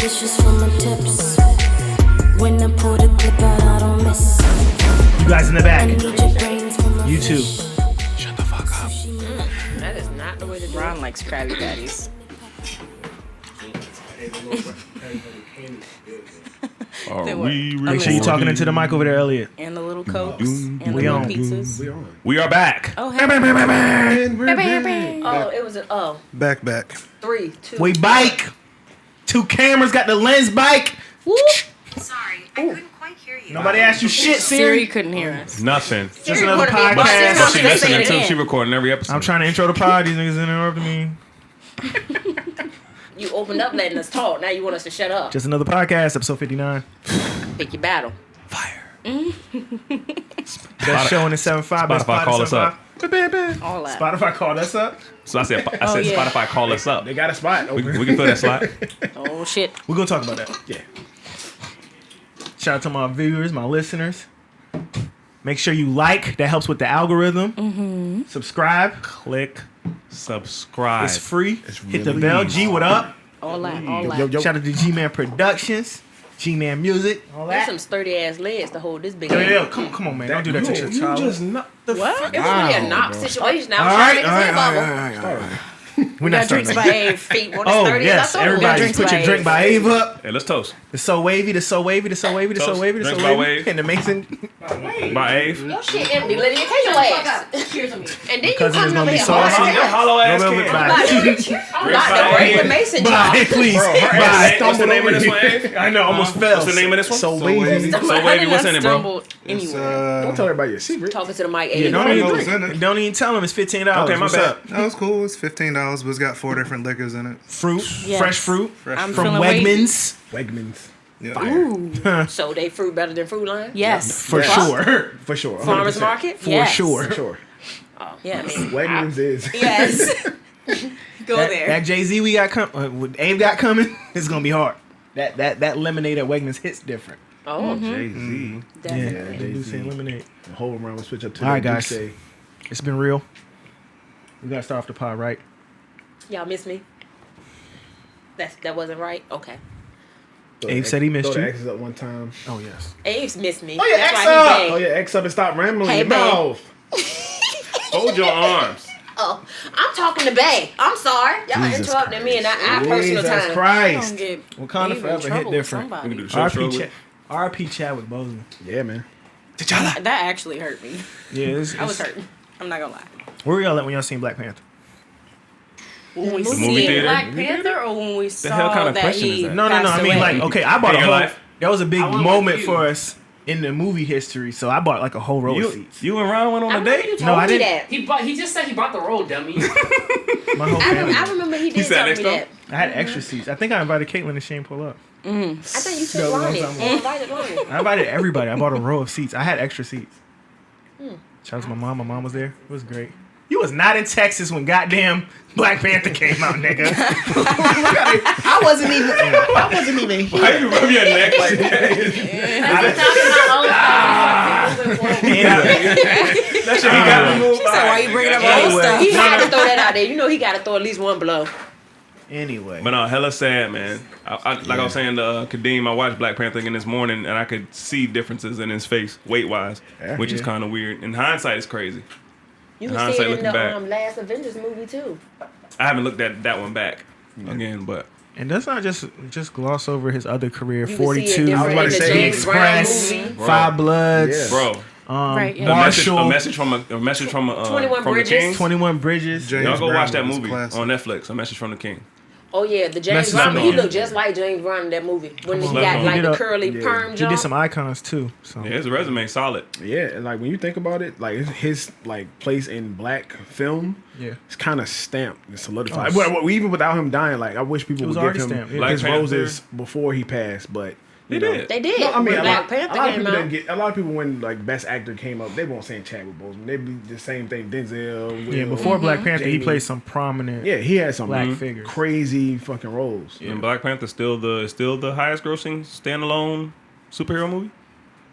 vicious from my tips. When I pull the clip out, I don't miss. You guys in the back. I need your brains for my You too. Shut the fuck up. That is not the way to do it. Ron likes Krabby Patties. Are we Make sure you're talking into the mic over there, Elliot. And the little Cokes. And the We little on. pizzas. We on. We are back. Oh, hey. And we're back. Oh, it was a Back. 3, 2. We bike. 2 cameras, got the lens bike. Woo. Sorry, I couldn't quite hear you. Nobody asked you shit, Siri Siri. couldn't hear us. Nothing. Just another recorded me. podcast. Watch She this. listening Say it too. again. She recording every episode. I'm trying to intro the pod. These niggas interrupting me. You opened up letting us talk. Now you want us to shut up. Just another podcast, episode 59. Pick your battle. Fire. Best show in the 7.5. Best Spotify pod call in us 7.5. up. All that. Spotify called us up. So I said Oh, yeah. Spotify call us up. They got a spot We open. can fill that slot. Oh, shit. We're going to talk about that. Yeah. Shout out to my viewers, my listeners. Make sure you like. That helps with the algorithm. Mm-hmm. Subscribe. Click. Subscribe. It's free. Hit the really bell. G, what up? All that. All that. Shout out to G-Man Productions. G-Man Music. All There's that. some sturdy ass legs to hold this big. Yo, ass. yo, come on, man. Don't do that to your child. not What? It was really a knock situation. I was All trying right, to make his head bubble. We're Got not starting drinks that. by Ave. Feet on the Oh, sturdy yes. as I thought. Everybody drinks put by your drink Ave. by Ave up. Hey, let's toast. The So Wavy, the So Wavy, the So Wavy, the So Toast. Wavy, the So Drinks by Wavy. Wave. And the Mason. By Ave. Your shit empty. Lydia, take your ass. Cheers on me. And then you Because it's come gonna over be here. saucy. Hold on. Hollow ass Go over can. by. I'm about to break the mason jar. Bye, please. Bye. Bye. What's the name of this one, Ave? I know, almost fell. What's the name of this one? So wavy. So Wavy, what's in it, bro? Stumbled It's, anywhere. don't tell everybody your secret. Talking to the mic. Yeah, don't I even know drink. what's in it. Don't even tell them it's $15. Okay, my What's bad. up? No, it's cool. It's $15, but it's got 4 different liquors in it. Fruit, Yes. fresh fruit I'm from feeling wavy. Wegmans. Wegmans. Yeah. Ooh. So they fruit better than Fruit Line? Yes. For sure. For sure. Farmers 100%. Market? For Yes. sure. For sure. Yes. Wegmans is. Yes. Go there. That Jay-Z we got what Abe got coming, it's gonna be hard. That lemonade at Wegmans hits different. Oh, Jay-Z. definitely. Yeah, Douce lemonade. The whole around will switch up to All right, the guys. Douce. It's been real. We gotta start off the pod, right? Y'all miss me? That wasn't right? Okay. Abe said he missed Throw you. the X's up one time. Oh yes. Abe's missed me. Oh, yeah, That's X why up. he Oh gay. yeah, X up and stop rambling Hey, your babe. mouth. Hold your arms. Oh, I'm talking to Bay. I'm sorry. Y'all Jesus interrupting me and our personal Jesus time. Christ. Don't get Wakanda Ave in forever hit trouble with different. We can somebody. do the short RP show. RP Chadwick Boseman. Yeah, man. T'Challa. That actually hurt me. Yeah, I was hurting. I'm not gonna lie. Where were y'all at when y'all seen Black Panther? When we movie see theater? Black Panther, or when we hell saw kind of that question he is that? No. passed I mean, away. like, okay, I bought In a your whole. life? That was a big I went moment with you. for us in the movie history, so I bought like a whole row of seats. You and Ron went on I a remember date? you told No, I me didn't. that. He just said he bought the roll, dummy. My whole family. I remember he did sat tell me next to him? that. I had extra seats. I think I invited Caitlin and Shane pull up. I think you That took was a long Ronnie. time ago. You invited Ronnie. I invited everybody. I bought a row of seats. I had extra seats. Shout out to my mom. My mom was there. It was great. You was not in Texas when goddamn Black Panther came out, nigga. I wasn't even here. Why you rub your neck like that? That shit he got removed. She said, "Why you bringing up Anyway. old stuff?" He had to throw that out there. You know he got to throw at least one blow. Anyway. But no, hella sad, man. Like I was saying to Kadeem, I watched Black Panther again this morning, and I could see differences in his face, weight-wise, which is kind of weird. In hindsight, it's crazy. You In can see hindsight, it in looking back. the last Avengers movie too. I haven't looked at that one back again, but And let's not just gloss over his other career. You can see 42, it different about in to the say James Brown Express, movie. Five Bloods, Yeah. bro, Right, yeah. Marshall, a message from 21 from Bridges. the King. 21 Bridges. James Y'all go Brown watch that was movie classic. on Netflix. A Message from the King. Oh yeah, the James Message Brown. from He the- looked just like James Brown in that movie when he on. got He like did the a- curly perm He job. did some icons too. So Yeah, his resume solid. Yeah, and like when you think about it, like his like place in black film, yeah. it's kind of stamped and solidified. Oh, Well, even without him dying, like I wish people It was would already give him stamped, yeah. Black his Panther. roses before he passed. But They you know, did. They did. No, I mean, when a Black lot of Panther came people out. didn't get. A lot of people when like best actor came up, they won't say Chadwick Boseman. They be the same thing. Denzel. Yeah, Will, before Black Panther, he Jamie. played some prominent. Yeah, he had some Black figures. crazy fucking roles. And Black Panther still the highest grossing standalone superhero movie.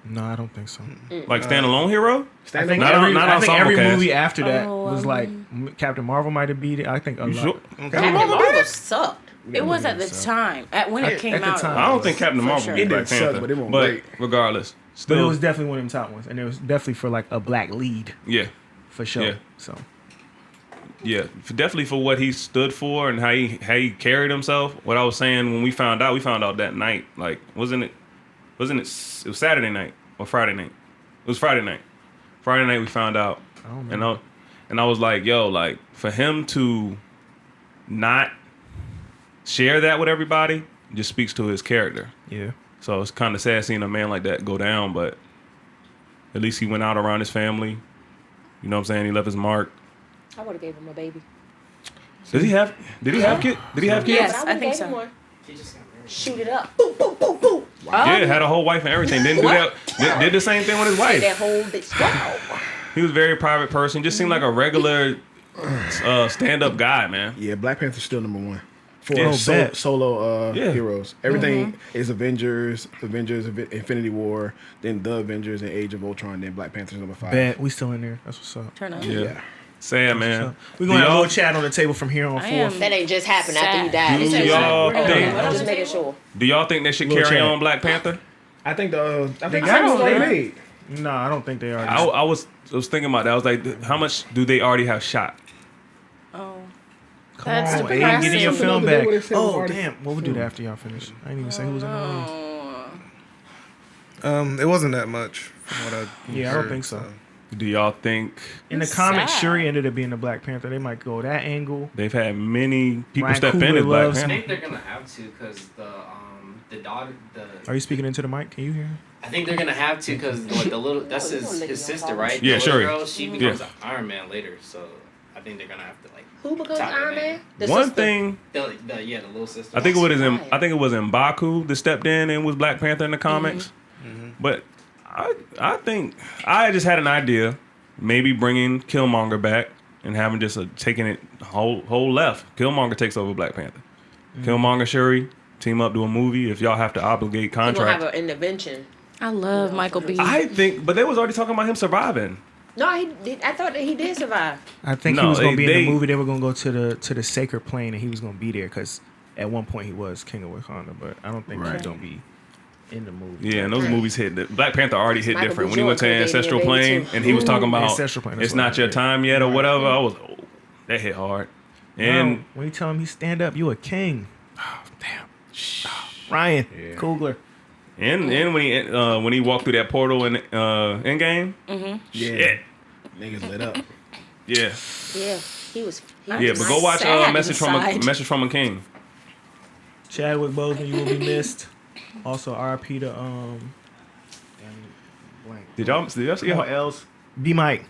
No, I don't think so. Like standalone hero. I Stand think Not up. on- every, not I think ensemble every cast. movie after that Oh, was like Captain Marvel might have beat it. I think a You lot. sure? Captain Marvel sucked. It was at the time. When it came at the out. time. I don't think Captain For Marvel sure. was It Black didn't suck, Panther, but it wasn't great. regardless, But still, it was definitely one of them top ones, and it was definitely for like a black lead yeah. for sure. Yeah. So Yeah, definitely for what he stood for and how he carried himself. What I was saying when we found out that night. Like, wasn't it? It was Saturday night or Friday night. It was Friday night. Friday night we found out, and I was like, yo, like for him to not share that with everybody just speaks to his character. yeah, So it's kind of sad seeing a man like that go down, but at least he went out around his family. You know what I'm saying? He left his mark. I would have gave him a baby. Did he have kids? Yes, I I would've think gave so. him one. Shoot it up. Boom, boom, boom, boom. Yeah, had a whole wife and everything. Didn't do that. Did the same thing with his Take that wife. whole bitch down. He was a very private person. Just seemed like a regular stand-up guy, man. Yeah, Black Panther's still number one for Yeah, bet. solo Yeah. heroes. Everything is Avengers, Infinity War, then The Avengers and Age of Ultron, then Black Panther's number 5. bet we still in there. That's what's up. Turn up. Yeah. Sad, man. We're gonna have a y'all- little chat on the table from here on I am forth. That ain't just happened after you died. Do It's just y'all like, think- I'm just making sure. Do y'all think they should Little carry chat. on Black Panther? I think They the got second it. one they made. No, I don't think they are. I was thinking about that. I was like, how much do they already have shot? Oh. Come That's on, depressing. Aiden, getting your Something film to do back. with it, Oh, already- damn. We'll do that after y'all finish. I didn't even say who was in the room. It wasn't that much from what I Yeah, I don't heard, think so. Do y'all think In the It's comics, sad. Shuri ended up being the Black Panther. They might go that angle. they've had many people Ryan step in Coogler as Black loves- I Panther? think they're gonna have to because the daughter Are you speaking into the mic? Can you hear? I think they're gonna have to because the little that's Oh, you gonna lick his your sister, phone. right? Yeah, the sure. little girl, she becomes an Iron Man later, so I think they're gonna have to like Who becomes Top Iron Man. Man? The One sister. thing, the little sister. I think it was in Right. I think it was in Baku that stepped in and was Black Panther in the comics. But I think I just had an idea, maybe bringing Killmonger back and having just taking it whole left. Killmonger takes over Black Panther. Killmonger, Shuri team up, do a movie. If y'all have to obligate He gonna have contracts, an intervention. I love Michael B. I think. But they was already talking about him surviving. No, he did. I thought that he did survive. I think he No, was going to be in they- the movie. They were going to go to the sacred plane, and he was going to be there because at one point he was King of Wakanda. But I don't think he's going to be in the movie. Yeah, and those movies hit. Black Panther already hit Michael different B. when he went to Jordan Ancestral dated a baby, Plane too. and he was talking about Ancestral Plane, that's it's what not I your did. time yet or whatever. I was that hit hard. And Now, when you tell him he stand up, you a king. Oh, damn. Ryan Coogler. and when he walked through that portal in Endgame, Yeah, shit. niggas lit up. Yeah, Yeah, he was. yeah. But go watch sad Message inside. from a King. Chadwick Boseman, you will be missed. Also, RP to blank. Did y'all see? Someone else. B Mike.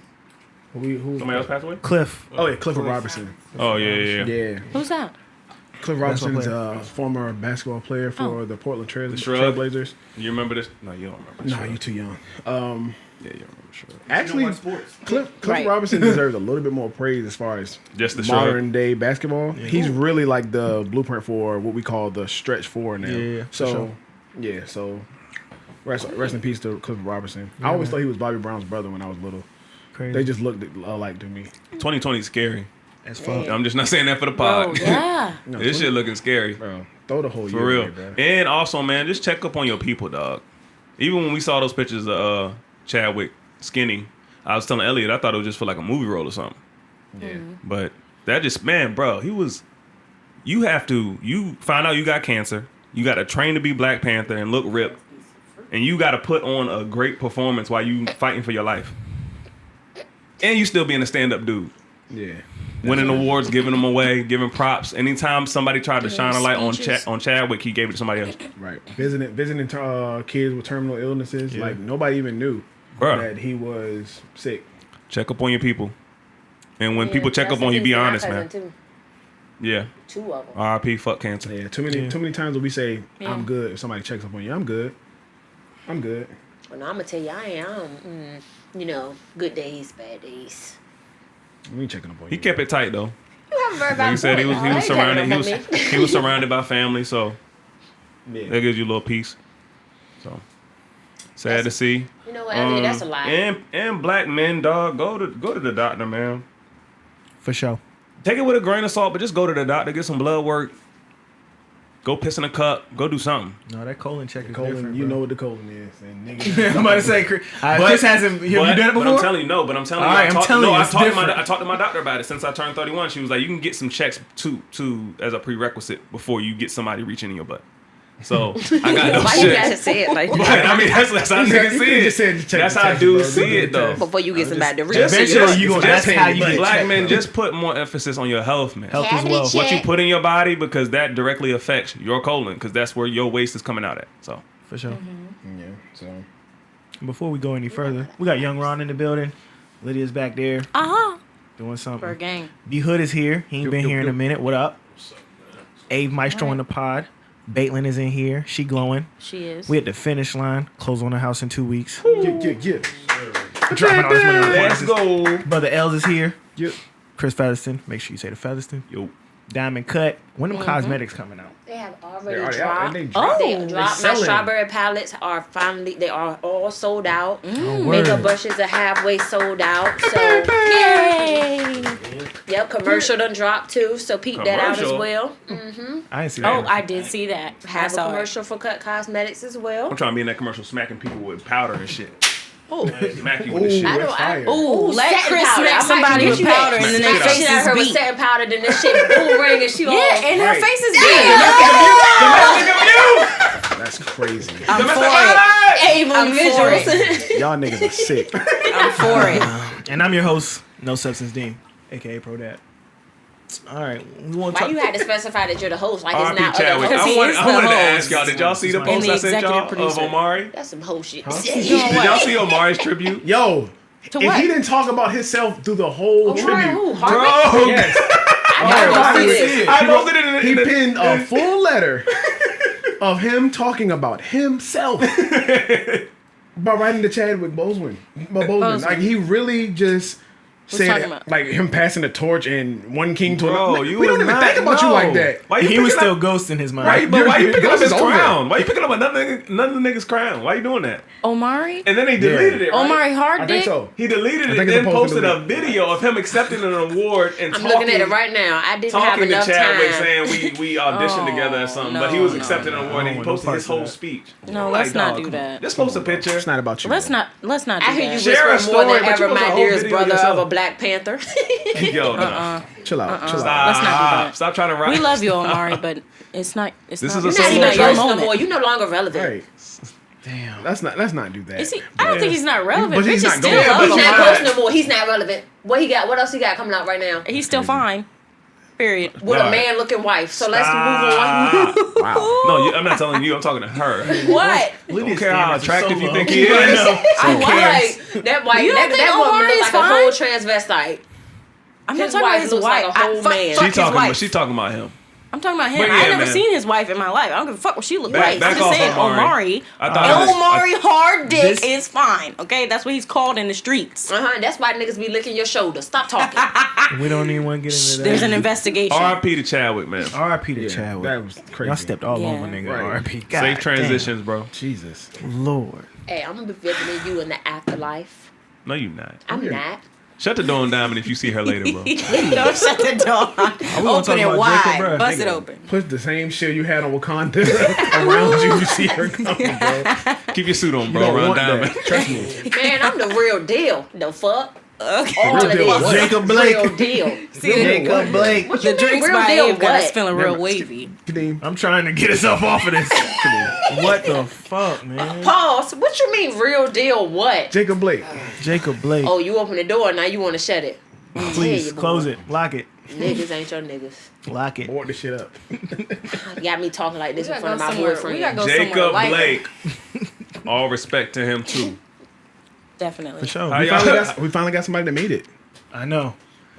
Who? Somebody else passed away? Cliff. Oh yeah, Clifford Robertson. Oh yeah. Yeah, Who's that? Cliff Robertson is a former basketball player for the Portland Shrub. Trailblazers. You remember this? No, you don't remember. No, Shrub. you too young. Yeah, you don't remember. Shrub. Actually, Cliff Right. Robertson deserves a little bit more praise as far as Just the modern day basketball. He's really like the blueprint for what we call the stretch four now. Yeah, for So, sure. yeah. So, rest in peace to Cliff Robertson. I always thought he was Bobby Brown's brother when I was little. Crazy. They just looked alike to me. 2020 is scary. As fuck. I'm just not saying that for the Oh, pod. yeah. No, This shit looking scary. bro, throw the whole For year real. away, bro. And also, man, just check up on your people, dog. Even when we saw those pictures of Chadwick skinny, I was telling Elliot I thought it was just for like a movie role or something. Yeah. But that just, man, bro, you find out you got cancer. You got to train to be Black Panther and look ripped. And you got to put on a great performance while you fighting for your life. And you still being a stand-up dude. Yeah. Winning awards, giving them away, giving props. Anytime somebody tried to shine a light on speeches. on Chadwick, he gave it to somebody else. Right. Visiting kids with terminal illnesses. Like nobody even knew Bruh. that he was sick. Check up on your people. And when people check up on you, be honest, man. Too. Yeah. 2 of them. RIP, fuck cancer. Yeah. Too many times when we say I'm good, if somebody checks up on you, I'm good. I'm good. Well, no, I'm gonna tell you, I am. Good days, bad days. We ain't checking up on you. He kept it tight though. You haven't very Like you said, he was surrounded. He was surrounded by family, so Yeah. that gives you a little peace. So sad to see. You know what? Elliot, that's a lie. And black men, dog, go to the doctor, man. For sure. Take it with a grain of salt, but just go to the doctor, get some blood work. Go piss in a cup. Go do something. No, that colon check is Colon, different. you bro. know what the colon is, and niggas. I'm about to say, Chris hasn't. Have you done it before? But I'm telling you, no. But I'm telling you, All right, I'm telling you, I it's talked to different. I talked to my doctor about it since I turned 31. She was like, you can get some checks to as a prerequisite before you get somebody reaching in your butt. So I got no Why you gotta shit. say it like But that? I mean, that's how You niggas could see just say it. check That's the how test, dudes bro. see it though. Before you get somebody to reach. Just- Eventually, you gonna. That's how you get Black checked, men, bro. just put more emphasis on your health, man. Health is wealth. What you put in your body, because that directly affects your colon, because that's where your waste is coming out at. So For sure. Yeah. So Before we go any further, we got Young Ron in the building. Lydia's back there doing something. For a gang. B Hood is here. He ain't been here in a minute. What up? Ave Maestro in the pod. Baitlin is in here. She glowing. She is. We at the finish line. Close on the house in 2 weeks. yeah. Dropping all this money on let's appliances. go. Brother Els is here. Yeah. Chris Featherston. Make sure you say the Featherston. Yo, Diamond Cut. When them cosmetics coming out? They have They're already already dropped. out. They dropped. They Oh, dropped. they My selling. strawberry palettes are finally. They are all sold out. Oh, Makeup word. brushes are halfway sold out. So Yay! yep, commercial done dropped too. So peep that out as Commercial? well. I didn't see that. Oh, I did see that. I Have a saw it. commercial for Cut Cosmetics as well. I'm trying to be in that commercial smacking people with powder and shit. Oh, Smack you with this shit. I that's don't. fire. Ooh, let setting Chris powder. I smack might somebody get with you that. powder and then Smack their the shit Shit out faces her with beat. setting powder, then this shit boomerang and she all. Yeah, and her Right. face is beat. That's crazy. I'm for it. Hey, I'm for it. visuals. Y'all niggas are sick. I'm for it. And I'm your host, No Substance Dean, aka Pro Dad. All right, we want to Why talk. you had to specify that you're the host? Like it's R.P. not Chadwick. other hosts. he I is wanted the to host. ask y'all, did y'all see the And post the I sent executive y'all of producer. Omari? That's some whole shit. Did y'all see Omari's tribute? Yo, To if what? he didn't talk about himself through the whole tribute, Who? Bro, Harvey? yes, I gotta go see this. I posted it he in the pinned a full letter of him talking about himself by writing to Chadwick Boseman. Like he really just talking said about? like him passing the torch and one king to Bro, another. you We was don't even not, think about you no. like that. Why you He was picking still up- ghost in his mind. Right, but why you picking up Yours his is over. crown? Why you picking up another nigga's crown? Why you doing that? Omari? And then they deleted it, right? Omari Hard I Dick? think so. He deleted I it think and it's then supposed to posted a delete. video of him accepting an award and I'm talking, looking at it right now. I didn't have talking to enough Chadwick time. saying we auditioned together or something, but he was accepting an award and he no posted parts his of whole that. speech. No, I'm let's like, not dog, do come that. on. Just post a picture. It's not about you. Let's man. not do I hear you that. Share a whisper more story, than but ever you post a my whole dearest video brother yourself. of a Black Panther. Yo, nah. Chill out. Chill out. Stop. Let's not do that. Stop trying to write. We love you, Omari, but it's not. It's This not. is a It's solo You're not not your even no moment. more. You're no longer relevant. Right. Damn. Let's not do that. Is he? I don't think he's not relevant. But he's Bitches not still going- love but He's him. not Omari- close no more. He's not relevant. What he got? What else he got coming out right now? He's still fine. Period. With a Right. man looking wife. So let's move Stop. on. Wow. No, I'm not telling you. I'm talking to her. What? I don't care how standards are attractive so you low. think he is. I cares? like that white. You don't That think woman Omari look is like fine? a whole transvesite. I'm His not talking wife about his looks wife. like a whole man. Fuck She his wife. talking about him. I'm talking about him. But I yeah, never man. seen his wife in my life. I don't give a fuck what she look like. back I'm just off saying, Omari. Omari. I thought Omari Hard Dick This- is fine. Okay, that's what he's called in the streets. That's why niggas be licking your shoulder. Stop talking. We don't even want to get into that. There's an investigation. R.I.P. to Chadwick, man. R.I.P. to Yeah, Chadwick. that was crazy. Y'all stepped all Yeah. over, nigga. Right. R.I.P. God Safe transitions, bro. Jesus. damn. Lord. Hey, I'm gonna be visiting you in the afterlife. No, you not. I'm not. Shut the door on Diamond if you see her later, bro. Don't shut the door. gonna talk Open it about wide. Jacob, bruh. Bust it Nigga. open. Put the same shit you had on Wakanda around you. You see her coming, bro. Keep your suit on, You bro. don't Around want Diamond. that. Trust me. Man, I'm the real deal. The fuck? Okay. All Real of deal this. what? Jacob Blake. Real deal. Jacob Blake. What you The mean, drinks real by deal Ave got us what? feeling real Never- wavy. Kadeem. I'm trying to get us up off of this. What the fuck, man? Pause. What you mean, real deal what? Jacob Blake. Jacob Blake. Oh, you open the door, now you want to shut it. Please close it. Lock it. Niggas ain't your niggas. Lock it. Board the shit up. Got me talking like this in We front of gotta my go boyfriend. we gotta go Jacob somewhere lighter. Blake. All respect to him, too. Definitely. For sure. How We y'all- finally got somebody that made it. I know.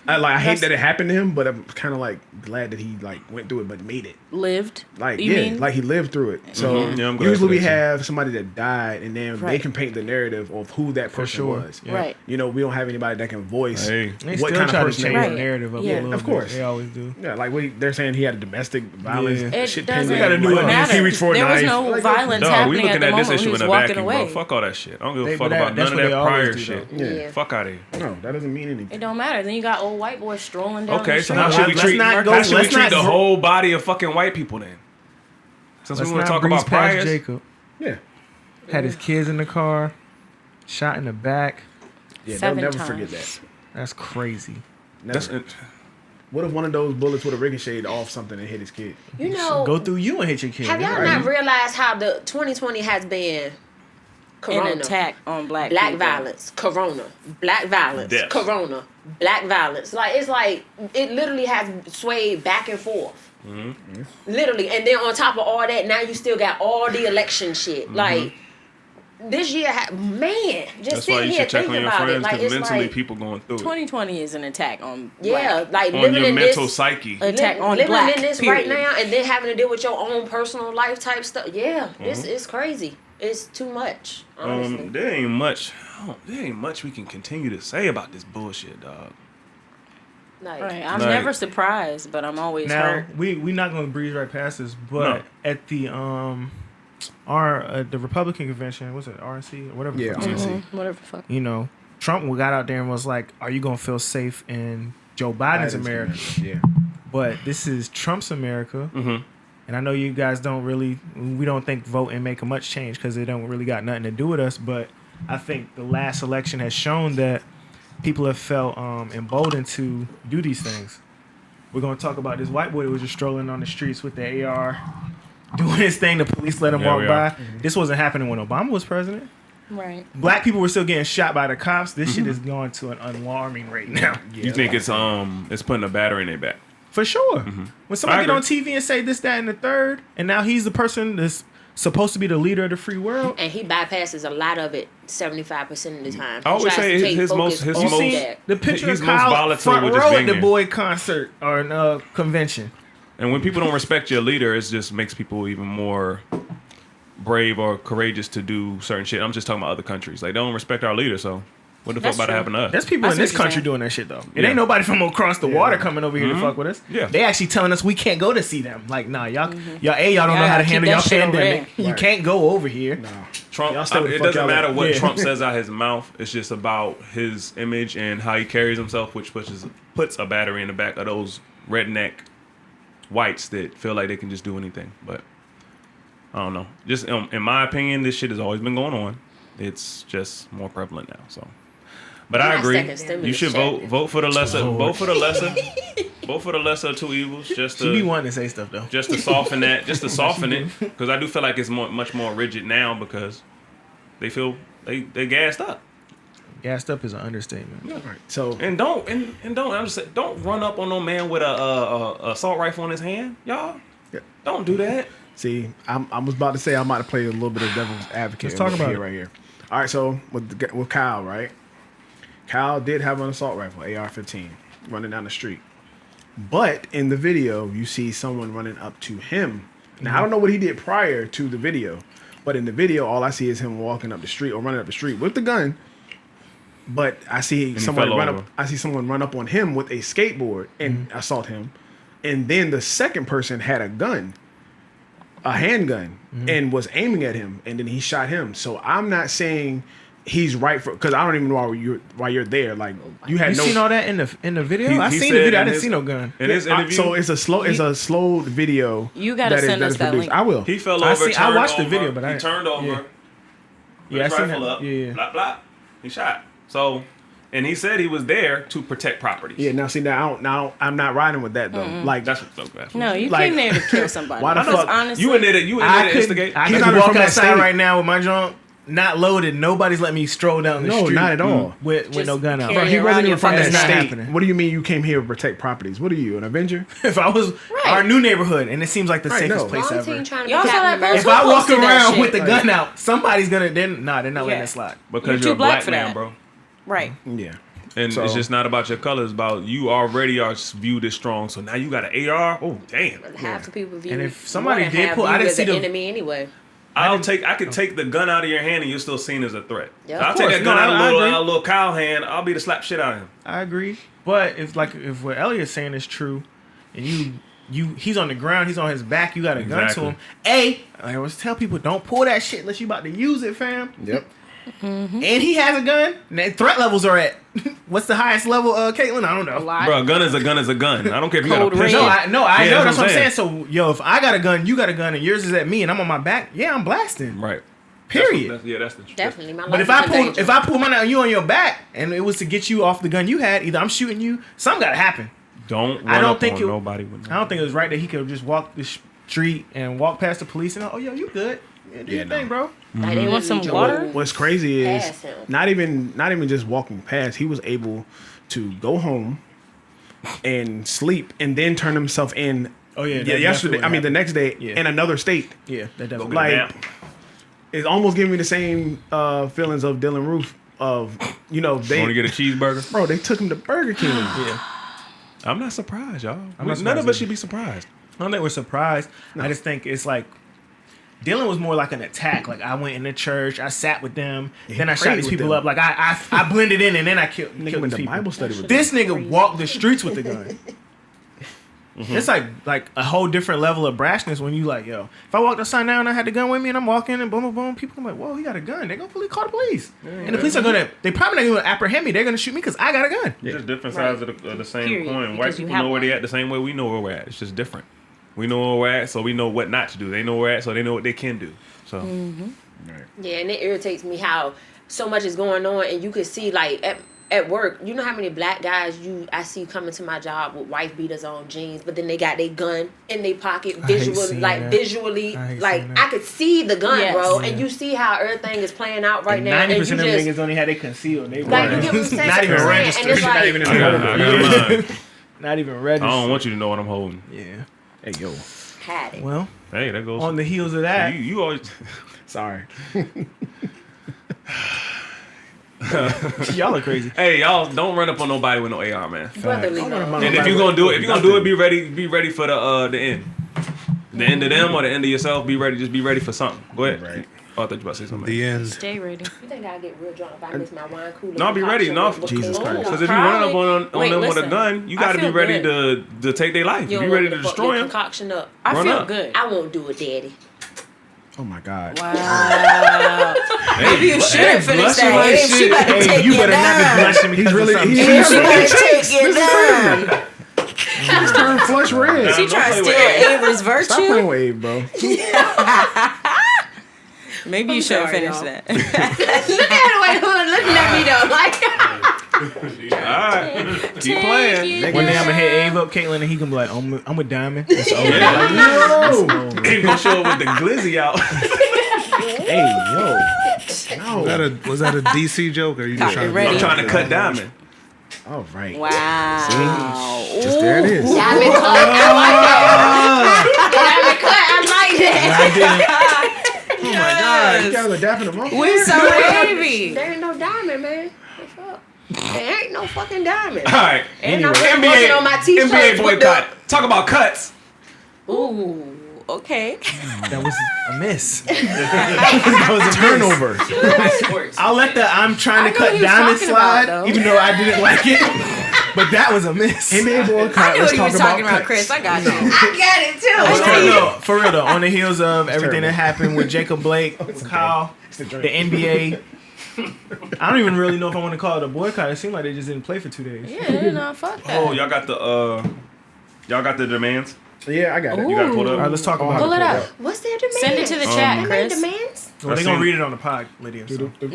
I hate that it happened to him, but I'm kind of like glad that he like went through it, but made it. Lived. Like You yeah, mean? like he lived through it. So Mhm. Yeah, I'm glad usually for we that, too. have somebody that died, and then they Right. can paint the narrative of who that person sure. was. Yeah. Right. You know, we don't have anybody that can voice Hey. They what still kind try of to person change they Right. the were. narrative of Yeah. it a little Of course. bit. They always do. Yeah, like they're saying he had domestic violence. Yeah. It Shit doesn't pending. gotta do Like, it. matter. He reached for a There was knife. no Like, violence No, we happening looking at the at this moment issue when in he a was walking vacuum, away. bro. Fuck all that shit. I don't give a They- fuck but about that's none of what they that always prior do, shit. though. Yeah. Fuck out of here. No, that doesn't mean anything. It don't matter. Then you got old white boys strolling down Okay, the so street. how should we let's treat? not go- How should we let's treat not the gro- whole body of fucking white people then? Since Let's we want not to talk breeze about past priors, Jacob. Yeah. Had his kids in the car, shot in the back. Yeah, they'll 7 never times. forget that. That's crazy. that's Never. What if one of those bullets would have ricocheted off something and hit his kid? You know, Go through you and hit your kid. have y'all Right. not realized how the 2020 has been? Corona, An attack on black black people. violence, Corona, black violence, Death. Corona, black violence. Like it's like it literally has swayed back and forth. Literally, and then on top of all that, now you still got all the election shit. Like this year, man, just that's why sitting you here should check on thinking your about it. friends Like because it's mentally like, people going through it. 2020 is an attack on yeah, black. like On living your in mental this. psyche. Attack on living black. in this right period. now, and then having to deal with your own personal life type stuff. Yeah, this is crazy. It's too much. Honestly, There ain't much. There ain't much we can continue to say about this bullshit, dog. like, Right. I'm Like- never surprised, but I'm always Now hurt. we not gonna breeze right past this, but No. at the the Republican convention, what's it, RNC or whatever? the Yeah, fuck it's called, RNC. Whatever the fuck. You know, Trump got out there and was like, "Are you gonna feel safe in Joe Biden's America?" Yeah. But this is Trump's America, and I know you guys we don't think voting make a much change because it don't really got nothing to do with us. But I think the last election has shown that people have felt emboldened to do these things. We're gonna talk about this white boy that was just strolling on the streets with the AR, doing his thing. The police let him Yeah, walk we by. are. This wasn't happening when Obama was president. Right. Black people were still getting shot by the cops. This shit is going to an alarming rate now. You think it's putting a battery in their back? For sure. When somebody I get on agree. TV and say this, that, and the third, and now he's the person that's supposed to be the leader of the free world. and he bypasses a lot of it 75% of the time. I always He tries say to take his focus most- off You most- see that. the picture he's of most Kyle volatile front with just row being at the there. boy concert or convention. And when people don't respect your leader, it just makes people even more brave or courageous to do certain shit. I'm just talking about other countries. Like, they don't respect our leader, so what the That's fuck about to true. happen to us? There's people I in see this what you're country saying. doing that shit though. It Yeah. ain't nobody from across the water coming over here to fuck with us. Yeah. They actually telling us we can't go to see them. Like, nah, y'all don't know how to Y'all handle keep y'all that shit over pandemic. there. You Right. can't go over here. Trump, Y'all stay where the it fuck doesn't y'all matter at. what Yeah. Trump says out his mouth. It's just about his image and how he carries himself, which puts a battery in the back of those redneck whites that feel like they can just do anything. But I don't know. Just in my opinion, this shit has always been going on. It's just more prevalent now. So, but I My agree. second stimulus You should check. vote for the lesser. Vote for the lesser. Vote for the lesser of two evils. Just She be to wanting to say stuff though. just to soften that. Just to soften it, because I do feel like it's much more rigid now because they feel they gassed up. Gassed up is an understatement. So And don't I'm just saying, don't run up on no man with a assault rifle in his hand, y'all. Yeah. Don't do that. see, I was about to say I might have played a little bit of devil's advocate. Let's talk about here, it. right here. All right, so with Kyle, right? Kyle did have an assault rifle, AR-15, running down the street. But in the video, you see someone running up to him. Now I don't know what he did prior to the video, but in the video, all I see is him walking up the street or running up the street with the gun. But I see he someone fell run over. up. I see someone run up on him with a skateboard and assault him. And then the second person had a gun, a handgun, and was aiming at him. And then he shot him. So I'm not saying he's right for, because I don't even know why you're there. Like you had You no. seen all that in the video? He- I he seen the said video. I in didn't his- see no gun. In his interview, So it's a slowed video. You gotta send us that link. I will. he fell I over. see- I turned watched the over, video, but he I- turned over. yeah. Put Yeah, I his seen rifle that. up. Yeah. Blah blah. He shot. So, and he said he was there to protect properties. Yeah. Now see now I'm not riding with that though. Like That's what's up. No, you Like- came there to kill somebody. Why the Because fuck- honestly, You in there to instigate. I He's could not walk from that outside state. right now with my junk not loaded. Nobody's let me stroll down the No, street. not at all. With Just no gun out. carry Bro, he around wasn't your even from that fucking That's not state. happening. What do you mean you came here to protect properties? What are you, an Avenger? If I was our new neighborhood, and it seems like the Right, safest no. place Wrong ever. team trying to Y'all be saw Captain that America. If Who I walk posted that around shit? with the gun out, somebody's gonna they're not letting Yeah. that slide. Because You're you're too a black for man, that. bro. right. Yeah. And So- it's just not about your color. It's about you already are viewed as strong. So now you got an AR. Oh damn! Half the people view And if more somebody than did half pull- I view didn't as see an the- enemy anyway. I could take the gun out of your hand and you're still seen as a threat. Yeah, So I'll of take course. that gun No, out I of agree. a little Kyle hand. I'll be the slap shit out of him. I agree, but if what Elliot's saying is true, and he's on the ground, he's on his back, you got a gun to Exactly. him. I always tell people don't pull that shit unless you about to use it, fam. Yep. and he has a gun. Now, threat levels are at what's the highest level? Caitlin, I don't know. Bro, a gun is a gun is a gun. I don't care if you got a Code red. pistol. I know. Yeah, That's what I'm saying. So, yo, if I got a gun, you got a gun, and yours is at me, and I'm on my back, yeah, I'm blasting. Right. Period. That's the Definitely, my life But is in danger. if I pull my knife on you on your back, and it was to get you off the gun you had, either I'm shooting you, something got to happen. Don't run I don't up think on it- nobody with I don't think it was right that he could just walk the street and walk past the police and oh, yo, you good? Yeah, do your thing, bro. Like, they want some literally water? drove What's crazy is past him. not even just walking past. He was able to go home and sleep and then turn himself in. Oh yeah, that's yesterday. what I mean, the happened. next day Yeah. in another state. Yeah, that definitely. Like, Like, it's almost giving me the same feelings of Dylan Roof. Of they want to get a cheeseburger? bro, they took him to Burger King. Yeah. I'm not surprised, y'all. not None surprised of us either. should be surprised. I don't think we're surprised. I just think it's like Dylan was more like an attack. Like I went in the church, I sat with them, then I shot prayed these with people them. up. Like I blended in and then I killed Nigga these went to people. Bible study with This nigga walked the streets with the gun. It's like a whole different level of brashness when you like, yo, if I walked outside now and I had the gun with me and I'm walking and boom, boom, boom, people are like, whoa, he got a gun. They're gonna call the police. And the police are they probably not gonna apprehend me. They're gonna shoot me because I got a gun. It's just different sides of the same Period, coin. White because you people have know where one. they at the same way we know where we're at. It's just different. We know where we're at, so we know what not to do. They know where we're at, so they know what they can do. So Yeah, and it irritates me how so much is going on, and you could see like at work. You know how many black guys I see coming to my job with wife beaters on, jeans, but then they got their gun in their pocket, seeing that. visually, I hate like seeing that. I could see the gun, Yes. bro, Yeah. and you see how everything is playing out right now, and 90% you of them just niggas only had they concealed. They like you were get what I'm saying. not even And registered. it's like, Not even in I the got mine. Not even I registered. don't want you to know what I'm holding. Yeah. Hey yo, had it. Well, Hey, that goes. on the heels of that, you always. sorry. y'all are crazy. Hey, y'all don't run up on nobody with no AR, man. Brotherly love. And if you're gonna do it, be ready for the end. The end of them or the end of yourself. Be ready. Just be ready for something. Go ahead. Right. Oh, I thought you were about to say something. The end. Stay ready. You think I'll get real drunk if I miss my wine cooler? No, be ready. No, Jesus Christ. Because if you run up on Wait, them with a listen. gun, you I got to be feel ready good. to take their life. You Be don't ready want to to fuck destroy your them. concoction up. I Run feel up. good. I won't do it, daddy. Oh my God. Wow. Maybe you shouldn't finish blushing that. like If she shit. about to Hey, take you you better not be down. blushing because He's really of something. he's If she really about to take you down. He's turned flush red. She Don't trying to play with steal Avery's Stop playing virtue. with Abe, bro. Maybe you shouldn't sorry, finish y'all. that. Look at the way Hood looking at me though, like. All right. Keep playing. One day I'm gonna hit Abe up, Caitlin, and he gonna be like, I'm with Diamond. It's over. Yo. Ain't gonna show up with the glizzy out. Hey, yo. Was that a DC joke or you just trying to ready. I'm trying to cut diamond. All right. Wow. Just there it is. Diamond cut, I like that. Diamond cut, I like that. Oh my God. You guys are dapping him up. We so heavy. There ain't no diamond, man. The fuck? There ain't no fucking diamond. All right. And I'm just working on my t-shirts NBA with boycott. Talk about cuts. Ooh. Okay. That was a miss. That was a Turnover. I'll let the I'm trying I to know cut what he was Diamond talking about, slide, though. even though I didn't like it. But that was a miss. NBA boycott. I knew Let's what he talk was talking about, cuts. Chris. I got you. I got it too. For real though, on the heels of everything that happened with Jacob Blake, with Kyle, the NBA. I don't even really know if I want to call it a boycott. It seemed like they just didn't play for 2 days. Yeah, no, fuck that. Oh, y'all got the demands. Yeah, I got it. You got to pull All right, up. let's talk about Pull it up. What's their demand? Send it to the chat, They made Chris. demands? Well, they're gonna read it on the pod, Lydia. So. Send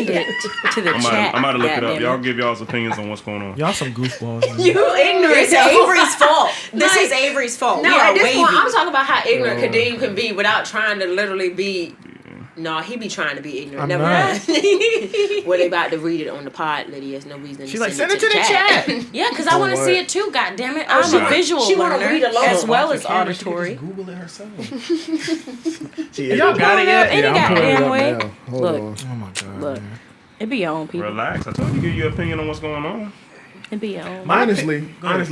it to the chat. I'm about to look it up. goddammit. Y'all give y'all's opinions on what's going on. Y'all some goofballs. Man. You ignorant. It's Avery's fault. This is Avery's fault. No, we are at this wavy. point, I'm talking about how ignorant Kadeem can be without trying to literally be. No, he be trying to be ignorant. I'm Never not. mind. Well, they about to read it on the pod, Lydia. There's no reason. She's to like, send it to the chat. Yeah, because I want to see it too. God damn it! I'm Sorry. a visual She wanna learner read along. as well Off as the camera, she can auditory. just Google it herself. Y'all got it yet? Any Yeah, I'm pulling it goddamn up way. now. Hold Look. on. Oh my god. Look, Man. it be your own people. Relax. I told you give you an opinion on what's going on. It be your own. Honestly,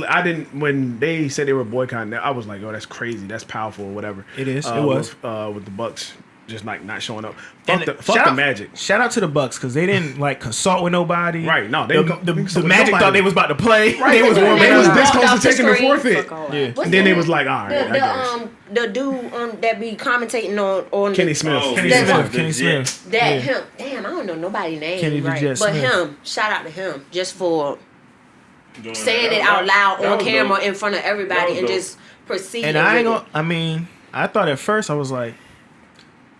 I didn't. When they said they were boycotting, I was like, "Oh, that's crazy. That's powerful, or whatever." It is. It was. with the Bucks just like not showing up. And Fuck shout the out- Magic. Shout out to the Bucks because they didn't like consult with nobody. Right, no, they the, didn't the, consult the with Magic nobody. thought they was about to play. Right, They was they warming was up. this close Off to the taking the screen. forfeit. Fuck all Yeah. that. What's And then the- they was like, all right, I guess. the dude that be commentating on Kenny Smith. Oh, Kenny That- Smith. Kenny Smith. that Yeah. him. Damn, I don't know nobody's name. Kenny the right. Jet But Smith. him, shout out to him just for Doing saying that. it out loud That on was camera dope. in front of That everybody was and dope. just proceeding. And I ain't with gonna. I mean, I thought at first I was like,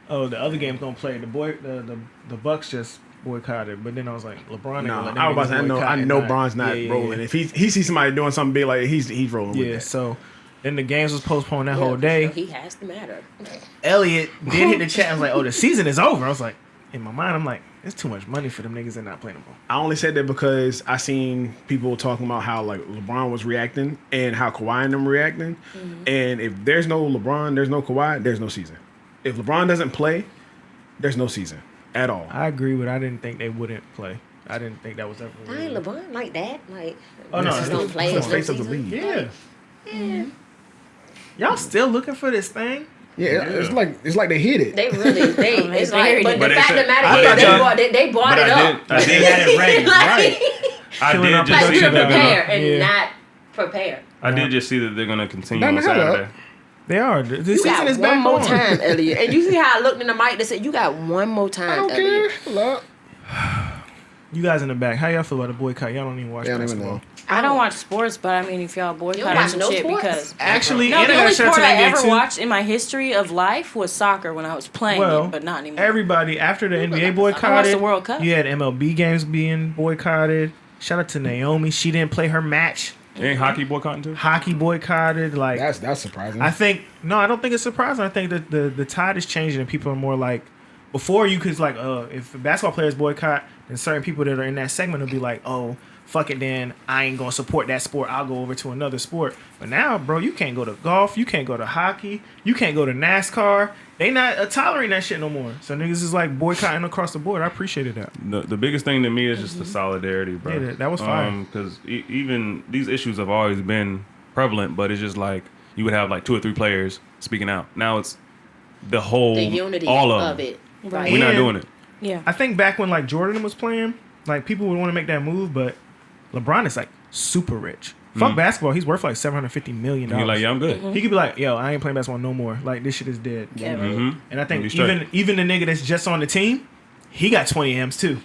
oh, the other game's gonna play. The Bucks just boycotted, but then I was like, LeBron. ain't No, gonna let them I was about to niggas say, I boycott know and Bron's not rolling. If he sees somebody doing something big, like he's rolling with Yeah, that. so then the games was postponed that it. whole day. He has to matter. Elliot did hit the chat and was like, oh, the season is over. I was like, in my mind, I'm like, it's too much money for them niggas that not playing no more. I only said that because I seen people talking about how like LeBron was reacting and how Kawhi and them reacting. And if there's no LeBron, there's no Kawhi, there's no season. If LeBron doesn't play, there's no season at all. I agree, but I didn't think they wouldn't play. I didn't think that was ever. I ain't LeBron like that. Like, Oh, no, just it's don't the- play. He's the it's face no of the season. league. Yeah. Y'all still looking for this thing? Yeah, it's like they hit it. They really, it's buried like, it. but the But fact they of the matter said- is but they they- brought But it up. I They did, had it ready, right? I Killing our did just Like see you that they're prepare gonna. and Yeah. not prepare. I did just see that they're gonna continue Damn, on hell up. Saturday. They are. The You season got is one back more on. time, Elliot. And you see how I looked in the mic? They said you got one more time, I don't care. Elliot. Look. You guys in the back, how y'all feel about the boycott? Y'all don't even watch Yeah, I don't even basketball. know. I don't watch sports, but I mean, if y'all You boycott don't watch some no shit sports? because Actually, no, and the I got only a shout out sport to I the NBA ever too. watched in my history of life was soccer when I was playing Well, it, but not anymore. everybody after the NBA I watched boycotted, the World Cup. you had MLB games being boycotted. Shout out to Naomi. She didn't play her match. Ain't hockey boycotting too? Hockey boycotted. Like That's surprising. I think I don't think it's surprising. I think that the tide is changing and people are more like before you could like if basketball players boycott, then certain people that are in that segment will be like, oh, fuck it, then I ain't gonna support that sport. I'll go over to another sport. But now, bro, you can't go to golf, you can't go to hockey, you can't go to NASCAR. They not tolerating that shit no more. So niggas is like boycotting across the board. I appreciated that. The biggest thing to me is just the solidarity, bro. Yeah, that was fire. Because even these issues have always been prevalent, but it's just like you would have like 2 or 3 players speaking out. Now it's the whole, The unity all of of them. it. Right. We're not And- doing it. yeah. I think back when like Jordan was playing, like people would want to make that move, but LeBron is like super rich. Fuck basketball, he's worth like $750 million. And you're like, yeah, I'm good. He could be like, yo, I ain't playing basketball no more. Like this shit is dead. Yeah. Mm-hmm. And I think Be straight. even the nigga that's just on the team, he got 20 M's too.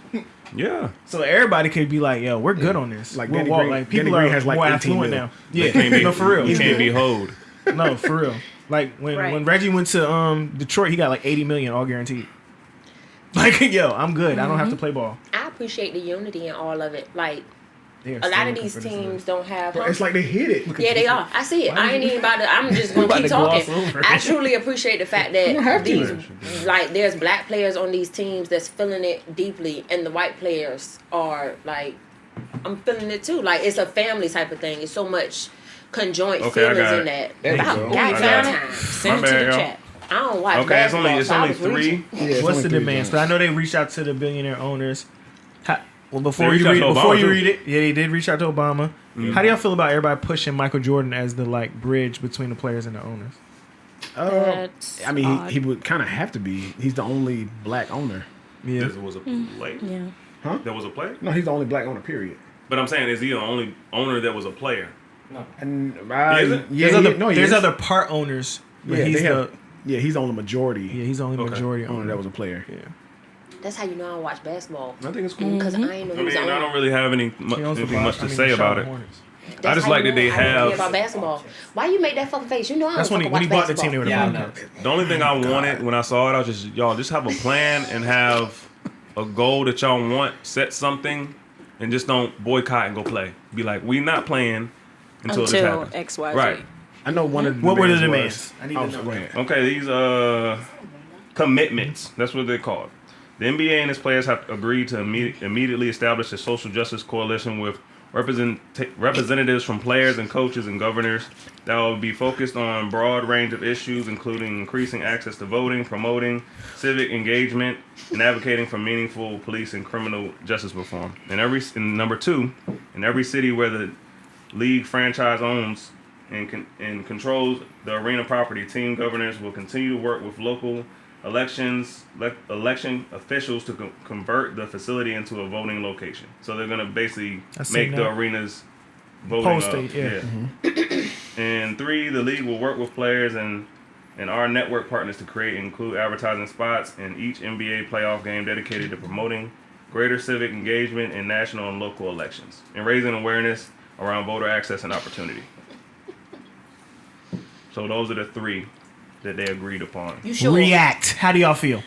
Yeah. So everybody could be like, yo, we're good on this. Like We'll Danny walk. Green- Like people Danny Green are has, like, more 18 affluent mil. now. Yeah, Can't be, no, for real. You He's can't good. be hoed. No, for real. Like when Right. Reggie went to Detroit, he got like 80 million all guaranteed. Like, yo, I'm good. I don't have to play ball. I appreciate the unity in all of it. Like They are a lot still of looking these for this teams don't have. Bro, it's like they hit it. Yeah, they are. I see it. I ain't even about to. I'm just We gonna about keep to gloss talking. over it. I truly appreciate the fact don't have that to. these, like, there's black players on these teams that's feeling it deeply, and the white players are like, I'm feeling it too. Like it's a family type of thing. It's so much conjoint Okay, I feelings got in it. that. There you About go. that I got time. it. Send My it to bad, the y'all. chat. I don't watch Okay, it's only basketball, so I was 3. reaching. Yeah, it's What's only the 3 demands? games. But I know they reached out to the billionaire owners. Well, before They you reached read, out to before Obama, you too. read it, yeah, they did reach out to Obama. How do y'all feel about everybody pushing Michael Jordan as the like bridge between the players and the owners? That's I mean, odd. he would kind of have to be. He's the only black owner. Yeah, This was a play. Yeah. Huh? There was a play. No, he's the only black owner. Period. But I'm saying, is he the only owner that was a player? And Is it? yeah, there's other part owners, but Yeah, he's they the have, yeah, he's the only majority he's the only Okay. majority owner owner. that was a player. Yeah. That's how you know I don't watch basketball. I think it's cool. Because I ain't know I he was mean, the I owner. don't really have He owns the anything much to Boston- say the about Charlotte it. Hornets. That's I just how like you that they know I don't care have- about basketball. Why you make that fucking face? You know I don't That's when he fucking bought watch the team. They basketball. were the Yeah, I Bobcats. The only thing I wanted when I saw it, I was just, y'all, just have a plan and have a goal that y'all want, set something, and just don't boycott and go play. Be like, we not playing until this Until happens. XYZ. Right. I know one of the What were the demands demands? I need to was- know. Go ahead. Okay, these commitments. That's what they're called. The NBA and its players have agreed to immediately establish a social justice coalition with representatives from players and coaches and governors that will be focused on a broad range of issues, including increasing access to voting, promoting civic engagement, and advocating for meaningful police and criminal justice reform. And number 2, in every city where the league franchise owns and controls the arena property, team governors will continue to work with local election officials to convert the facility into a voting location. So they're gonna basically I've seen make the that. arenas voting. Poll state, yeah. And 3, the league will work with players and our network partners to create and include advertising spots in each NBA playoff game dedicated to promoting greater civic engagement in national and local elections and raising awareness around voter access and opportunity. So those are the 3 that they agreed upon. You sure? React. How do y'all feel?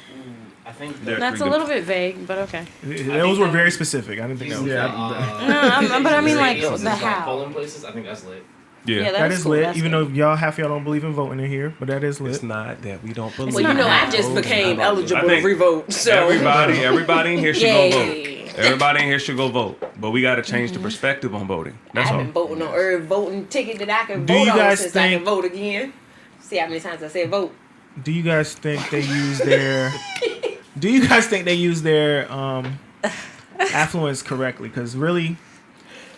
I think They're That's a 3 little bit vague, but okay. Those were very specific. I didn't think that was. But I mean, like, since the it's how. polling places, I think that's lit. Yeah. That is lit. That's Even cool. though y'all half y'all don't believe in voting in here, but that is lit. It's not that we don't believe. Well, you know, I just became eligible to revote. So Everybody in here should go vote. Yay. Everybody in here should go vote. But we got to change the perspective on voting. That's I've all. been voting on every voting ticket that I can Do vote you on guys since I can think- vote again. See how many times I said vote. Do you guys think they use their? Do you guys think they use their affluence correctly? Because really,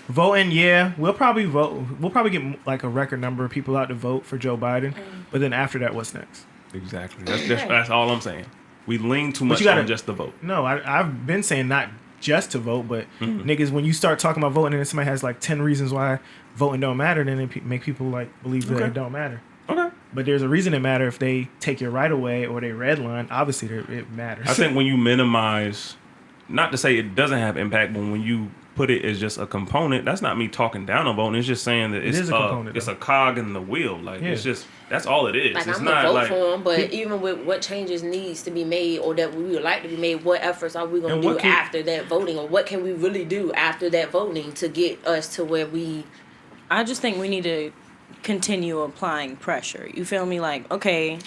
voting, yeah, we'll probably vote. We'll probably get like a record number of people out to vote for Joe Biden. But then after that, what's next? Exactly. That's all I'm saying. We lean too much you gotta- on just the vote. No, I've been saying not just to vote, but niggas, when you start talking about voting and then somebody has like 10 reasons why voting don't matter, then it make people like believe that it don't matter. Okay. But there's a reason it matter if they take your right away or they redline. Obviously, it matters. I think when you minimize, not to say it doesn't have impact, but when you put it as just a component, that's not me talking down on voting. It's just saying that it's is a component, it's though. a cog in the wheel. Like Yeah. it's just that's all it is. Like It's I'm not gonna vote like for him, but even with what changes needs to be made or that we would like to be made, what efforts are we gonna And do what can- after that voting, or what can we really do after that voting to get us to where we? I just think we need to continue applying pressure. You feel me? Like, okay,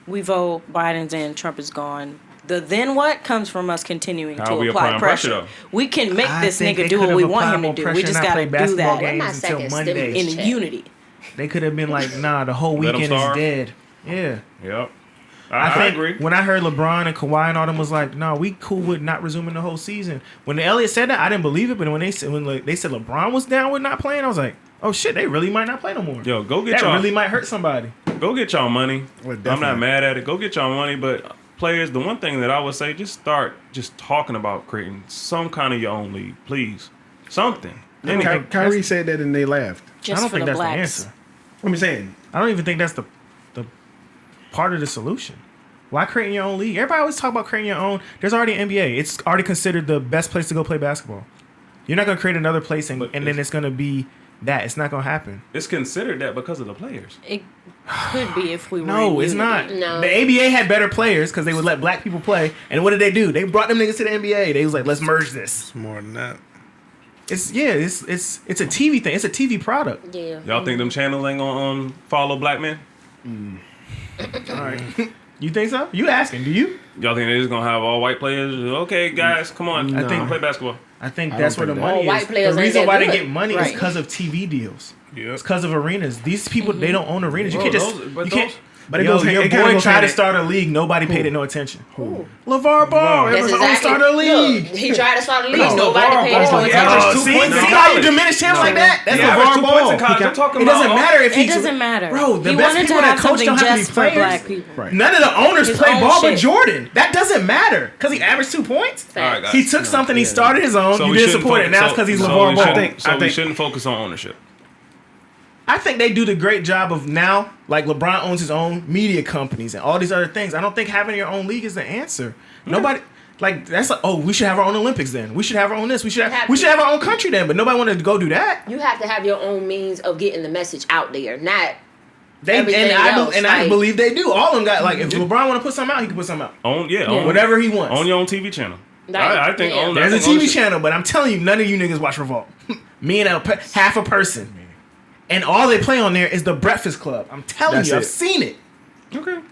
we vote, Biden's in, Trump is gone. The then what comes from us continuing How to we apply applying pressure. pressure, We can make I this think nigga they do what could've we want applied him to more do. pressure We and just not gotta play do basketball that games my until second Monday. stimulus in check. unity. They could have been like, nah, the whole Let 'em weekend is starve. dead. Yeah. Yep. I I think agree. when I heard LeBron and Kawhi and all them was like, "No, we cool with not resuming the whole season." When Elliott said that, I didn't believe it. But when they said LeBron was down with not playing, I was like, "Oh shit, they really might not play no more." Yo, go get that y'all really might hurt somebody. go get y'all money. Well, I'm not definitely. mad at it. Go get y'all money, but players, the one thing that I would say, just start just talking about creating some kind of your own league, please. Something. Anything. Kyrie said that and they laughed. Just I don't for think the that's blacks. the answer. What am I saying? I don't even think that's the part of the solution. Why creating your own league? Everybody always talk about creating your own. There's already an NBA. It's already considered the best place to go play basketball. You're not gonna create another place and But then it's gonna be that. It's not gonna happen. It's considered that because of the players. It could be if we were No, in it's not. unity. No. The ABA had better players because they would let black people play. And what did they do? They brought them niggas to the NBA. They was like, let's merge this. It's more than that. It's a TV thing. It's a TV product. Yeah. Y'all think them channels ain't gonna follow black men? All right. You think so? You asking? Do you? Y'all think they just gonna have all white players? Okay, guys, come on. I think- play basketball. I think I that's don't where the think money that- All is. white players The ain't reason that why they good. get money is Right. because of TV deals. Yeah. It's because of arenas. These people they don't own arenas. You Bro, can't just. those- but you can't. those- But it Yo, goes hand- your it kinda boy goes tried hand to in- start a league. Nobody paid it no attention. LeVar Ball. That's Everyone's like, exactly. start a league. Look, he tried to start a league. No, Nobody LeVar paid Ball, attention. he averaged Oh, 2 see points in how you college. diminish him like that? That's He averaged LeVar 2 Ball. points in college. I'm talking It doesn't about- matter if It he's. doesn't matter. Bro, the he best wanted people to that have coach something don't have to be just for players. black people. Right. None of the owners His play own ball but shit. Jordan. That doesn't matter because he averaged 2 points. All right, guys. He took something. He started his own. So you we didn't shouldn't support it. focus- Now it's because he's so LeVar we Ball. shouldn't- So I we think- shouldn't focus on ownership. I think they do the great job of now, like LeBron owns his own media companies and all these other things. I don't think having your own league is the answer. Nobody, like, that's like, oh, we should have our own Olympics then. We should have our own this. We should have our own country then. But nobody wanted to go do that. You have to have your own means of getting the message out there, not They everything else, I like- believe they do. All of them got like, if LeBron want to put something out, he can put something out. Own Yeah. Whatever he wants. Own your own TV channel. Like, I think yeah. own. There's I a think TV ownership- channel, but I'm telling you, none of you niggas watch Revolt. Me and half a person. And all they play on there is the Breakfast Club. I'm telling That's you, I've it. seen it. Okay. And-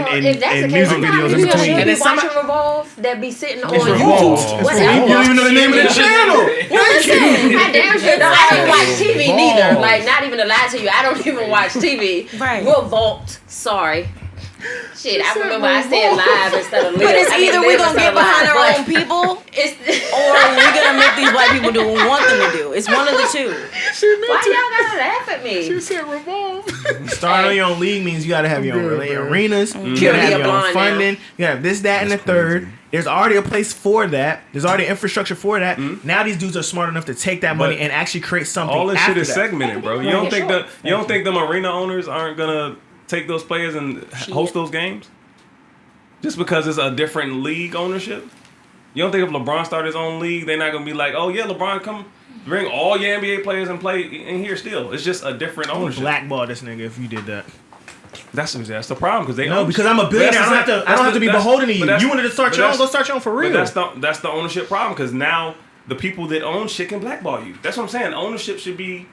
Well, and- if that's and the case, music you know how videos many in people between. should And be then somebody- watching Revolve that be sitting on Revolve. YouTube. It's Whatever. Revolve. You don't even know the name of the channel. Listen, I damn sure don't. I don't watch TV neither. Revolve. Like, not even to lie to you, I don't even watch TV. Right. Revolt. Sorry. Shit, I remember I said live instead of live. But it's I mean, either we live gonna instead get of behind live, our but own people, It's or we gonna make these white people do what we want them to do. It's one of the two. why y'all gotta laugh at me? She said revolve. Starting on your own league means you got to have your own good, man. arenas. You got to Purely have a your own blind funding. You got to have this, that, and the third. There's already a place for that. There's already infrastructure for that. Now these dudes are smart enough to take that money But and actually create something. All this shit after is that. segmented, bro. You don't think them arena owners aren't gonna take those players and host those games just because it's a different league ownership? You don't think if LeBron started his own league, they're not gonna be like, oh yeah, LeBron, come bring all your NBA players and play in here still. It's just a different ownership. Blackball this nigga if you did that. That's the problem because they No, own because shit. I'm a billionaire. That's I don't have to be beholden to you. You wanted to start but your own, that's- go start your own for real. But that's the ownership problem because now the people that own shit can blackball you. That's what I'm saying. Ownership should be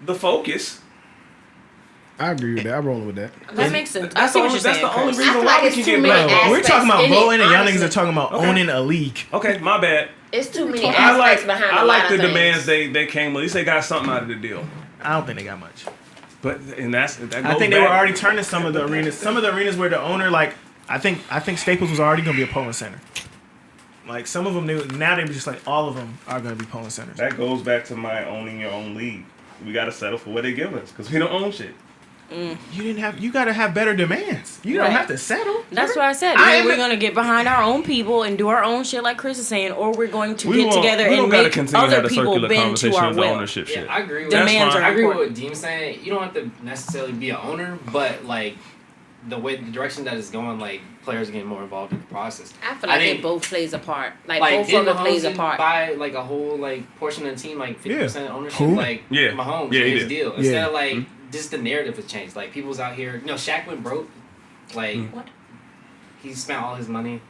the focus. I agree with that. I roll with that. That makes sense. I That's see the what only, you're that's saying. the only Chris. reason I feel why like we it's can too get many blackballed. We're talking about aspects in voting, it, and y'all honestly. niggas are talking about owning a league. Okay, my bad. It's too many I like aspects behind I a like lot the of things. demands they came with. At least they got something out of the deal. I don't think they got much. But and that goes I think they were back. already turning some of the arenas. Some of the arenas where the owner, like, I think Staples was already gonna be a polling center. Like some of them, now they just like all of them are gonna be polling centers. That goes back to my owning your own league. We got to settle for what they give us because we don't own shit. You gotta have better demands. You don't Right. have to settle. That's what I said. I Either we're am- gonna get behind our own people and do our own shit like Chris is saying, or we're going to We get won't- together we don't and gotta make continue to other have the people circular bend to conversation our of the will. ownership shit. I agree with Demands that. are I agree with important. what Deem's saying. You don't have to necessarily be an owner, but like the direction that it's going, like players are getting more involved in the process. I feel like think- it both plays a part. Like Like both didn't of them plays a Mahomes part. buy like a whole like portion of the team, like 50% ownership, Who? like Yeah. Mahomes, Yeah, he his did. deal. Instead Yeah. of like just the narrative has changed. Like people's out here, Shaq went broke. Like What? he spent all his money.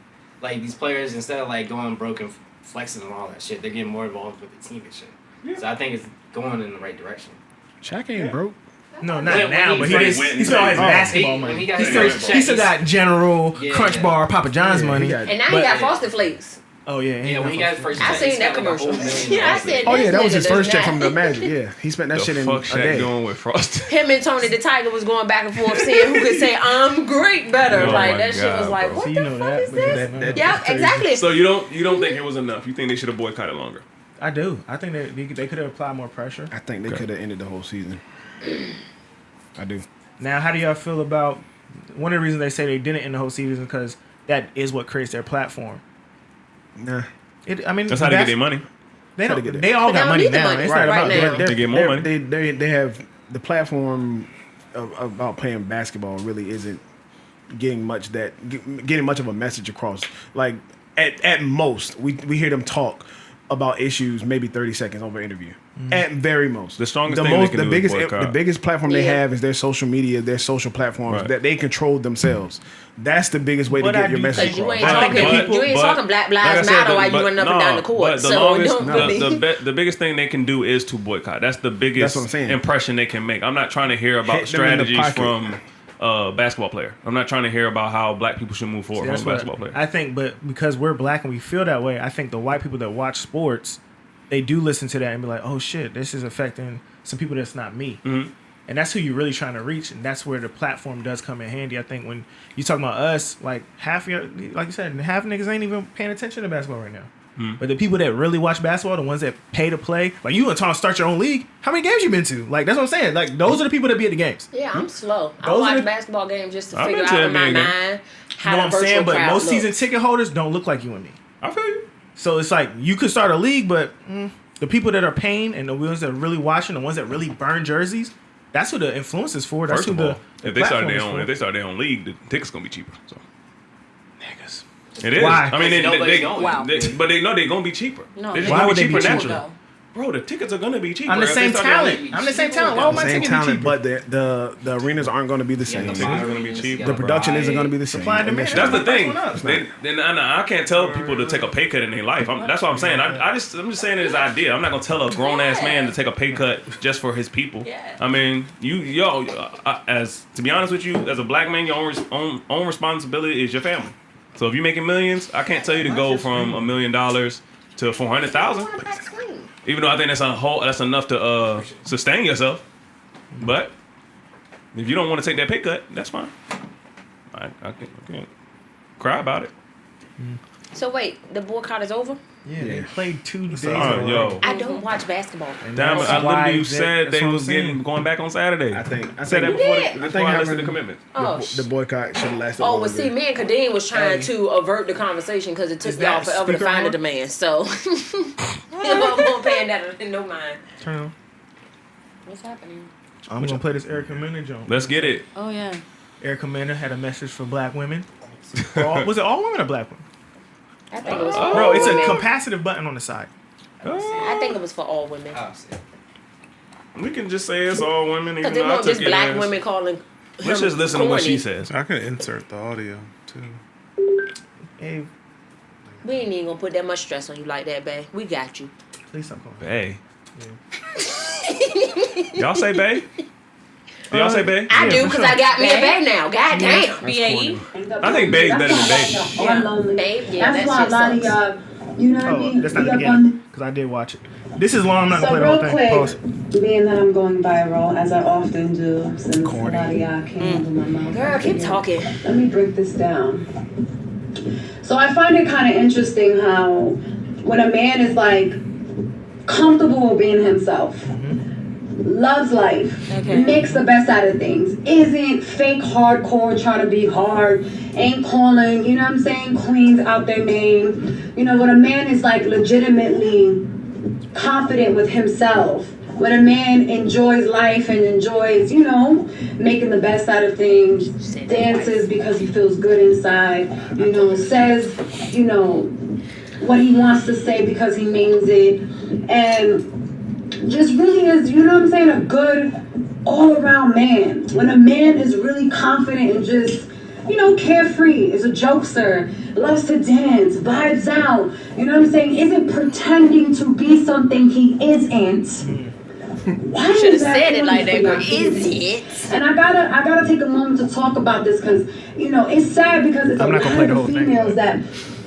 Like these players, instead of like going broke and flexing and all that shit, they're getting more involved with the team and shit. Yeah. So I think it's going in the right direction. Shaq ain't broke. No, not When now, he but first he still has Oh. basketball When money. he got He his still, first he check, still got General, Yeah, Crunch yeah. Bar, Papa John's Yeah, he money. got- And now But- he got Frosted Flakes. Oh yeah, Yeah, when he got his first I check, seen he that spent like a whole commercial. $1 million Yeah, I on said. it. Oh yeah, this that was nigga his does first check not- from the Magic. Yeah, he spent that shit The in fuck a Shaq day. doing with Frosted? Him and Tony the Tiger was going back and forth, seeing who could say "I'm great" better. Oh like my that shit was God, like, bro. what So the you know fuck that, is but this? that- Yeah, exactly. So you don't think it was enough? You think they should have boycotted longer? I do. I think they could have applied more pressure. I think they Okay. could have ended the whole season. I do. Now, how do y'all feel about one of the reasons they say they didn't end the whole season because that is what creates their platform. Nah. I mean, That's how they get their money. They How to don't. get it. They all But they got don't money need the now. money It's right not about now. that. They get more money. They have the platform about playing basketball really isn't getting much of a message across. Like at most, we hear them talk about issues maybe 30 seconds over interview. At very most, The strongest thing they can do is boycott. the biggest platform they Yeah. have is their social media, their social platforms Right. that they control themselves. That's the biggest way But to I get your do message think- You across. ain't I think talking. that people- you ain't talking Black like I Lives said, Matter while you running up and down the court. But the So longest, don't really. the biggest thing they can do is to boycott. That's the biggest That's what I'm saying. impression they can make. I'm not trying to hear about Hit them in the strategies pocket. from a basketball player. I'm not trying to hear about how black people should move forward That's from a what basketball player. I think, but because we're black and we feel that way, I think the white people that watch sports, they do listen to that and be like, "Oh shit, this is affecting some people that's not me." Mm-hmm. And that's who you're really trying to reach, and that's where the platform does come in handy. I think when you talk about us, like half your, like you said, half niggas ain't even paying attention to basketball right now. Mm-hmm. But the people that really watch basketball, the ones that pay to play, like you and Tom start your own league. How many games you been to? Like that's what I'm saying. Like those are the people that be at the games. Yeah, I'm slow. I Those are watch the- basketball games just to I've figure been to out in my NBA game. mind how You know the what I'm saying? virtual But crowd most season looks. ticket holders don't look like you and me. I feel you. So it's like you could start a league, but the people that are paying and the ones that are really watching, the ones that really burn jerseys, that's who the influence is for. That's First who of the all, if they start platform their is own, for. if they start their own league, the tickets gonna be cheaper. So Niggas. it is. Why? I mean, Nobody's going. Wow. but they know they're gonna be cheaper. No, They're just Why gonna would they be cheaper cheaper? naturally. Bro, the tickets are gonna be cheaper. I'm the if they same start their own talent. league. I'm the same talent. Why would my Same ticket be talent, cheaper? but the arenas aren't going to be the same. the tickets are gonna be lines, cheaper. you The gotta production buy- isn't going to be the same. Supply and demand. That's the thing. What's going on? Then I can't tell people to take a pay cut in their life. That's what I'm saying. I'm just saying it as an idea. I'm not gonna tell a grown ass man to take a pay cut just for his people. Yeah. I mean, as to be honest with you, as a black man, your own responsibility is your family. So if you're making millions, I can't tell you to go from $1 million to 400,000. That's clean. Even though I think that's enough to sustain yourself. But if you don't want to take that pay cut, that's fine. I can't cry about it. So wait, the boycott is over? Yeah, they played 2 days. Sorry, yo. I don't watch basketball. And Damn, that's I why literally said that's they what I'm was saying. going back on Saturday. I think said that You before, did? before I listed the having- commitment. Oh, The boycott should have lasted. Oh, longer. well, see, me and Kadeem was trying to avert the conversation because it took Is y'all that forever to speaker find the on? demand. So, I'm paying that in no mind. Turn on. What's happening? I'm gonna play this Erica Mena joint. Let's get it. Oh yeah. Erica Mena had a message for black women. Was it all women or black women? I think it was for Bro, all it's a women. capacitive button on the side. I think it was for all women. Oh, shit. We can just say it's all women. Because Even they though I weren't took just it black as- women calling. Let's him just listen to what corny. she says. I can insert the audio too. Hey, We ain't even gonna put that much stress on you like that, babe. We got you. please stop calling. Bay. Y'all say Bay? Do y'all say Bay? I do for because sure. I got me a Babe? bae now. God damn. BAE. I think Bay's better than Bay. Yeah. Babe, yeah, That's that why a shit lot of sucks. y'all, you know what I Oh, mean? that's not be the up beginning on. because I did watch it. This is long. I'm not So gonna play the whole real thing. quick, Pause. being that I'm going viral, as I often do, since Corny. a lot of y'all can't handle my mouth. Girl, keep talking. Let me break this down. So I find it kind of interesting how when a man is like comfortable with being himself, loves life, Okay. makes the best out of things, isn't fake hardcore trying to be hard, ain't calling, you know what I'm saying, queens out their name. You know, when a man is like legitimately confident with himself, when a man enjoys life and enjoys, you know, making the best out of things, dances because he feels good inside, you know, says, you know, what he wants to say because he means it, and just really is, you know what I'm saying, a good all-around man. When a man is really confident and just, you know, carefree, is a jokester, loves to dance, vibes out, you know what I'm saying, isn't pretending to be something he isn't. Why You should have is that said it like that, funny girl. for y'all? Is it? And I gotta take a moment to talk about this because, you know, it's sad because it's I'm a not lot gonna play the of whole thing, females but- that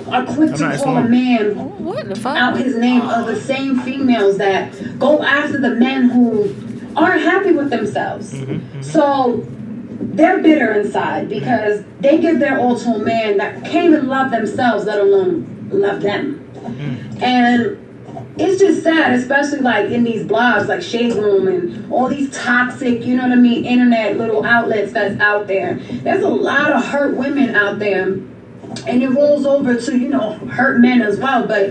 are quick I'm to not, it's call a long. man What the fuck? out his name are the same females that go after the men who aren't happy with themselves. So they're bitter inside because they give their all to a man that can't even love themselves, let alone love them. And it's just sad, especially like in these blogs like Shade Room and all these toxic, you know what I mean, internet little outlets that's out there. There's a lot of hurt women out there. And it rolls over to, you know, hurt men as well. But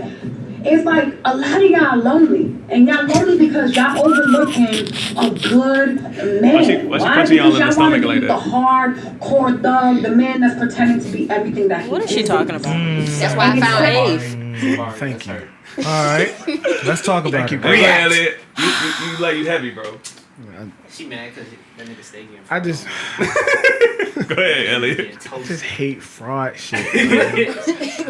it's like a lot of y'all lonely. And y'all lonely because y'all overlooking a good man. Why she punching y'all in the Because stomach wanna like be that? the hardcore thug, the man that's pretending to be everything that he What is she isn't. talking about? That's why I found Ave. Thank you. All right, let's talk about it. Hey, Elliot, you like you heavy, bro. She mad because that nigga stay here. I just Go ahead, Elliot. Yeah, toast. just hate fraud shit.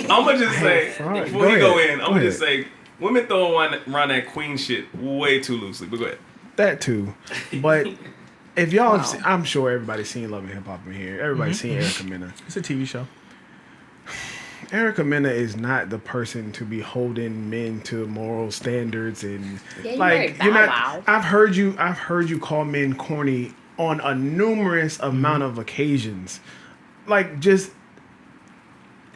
I'm gonna just say Fine. before Go we go ahead. in, I'm Go gonna just ahead. say women throw around that queen shit way too loosely. But go ahead. That too, but if y'all, have I'm sure everybody's seen Love and Hip Hop in here. Everybody's seen Erica Mena. It's a TV show. Erica Mena is not the person to be holding men to moral standards and Yeah, you like very you're not. Bow Wow. I've heard you call men corny on a numerous amount of occasions. Like just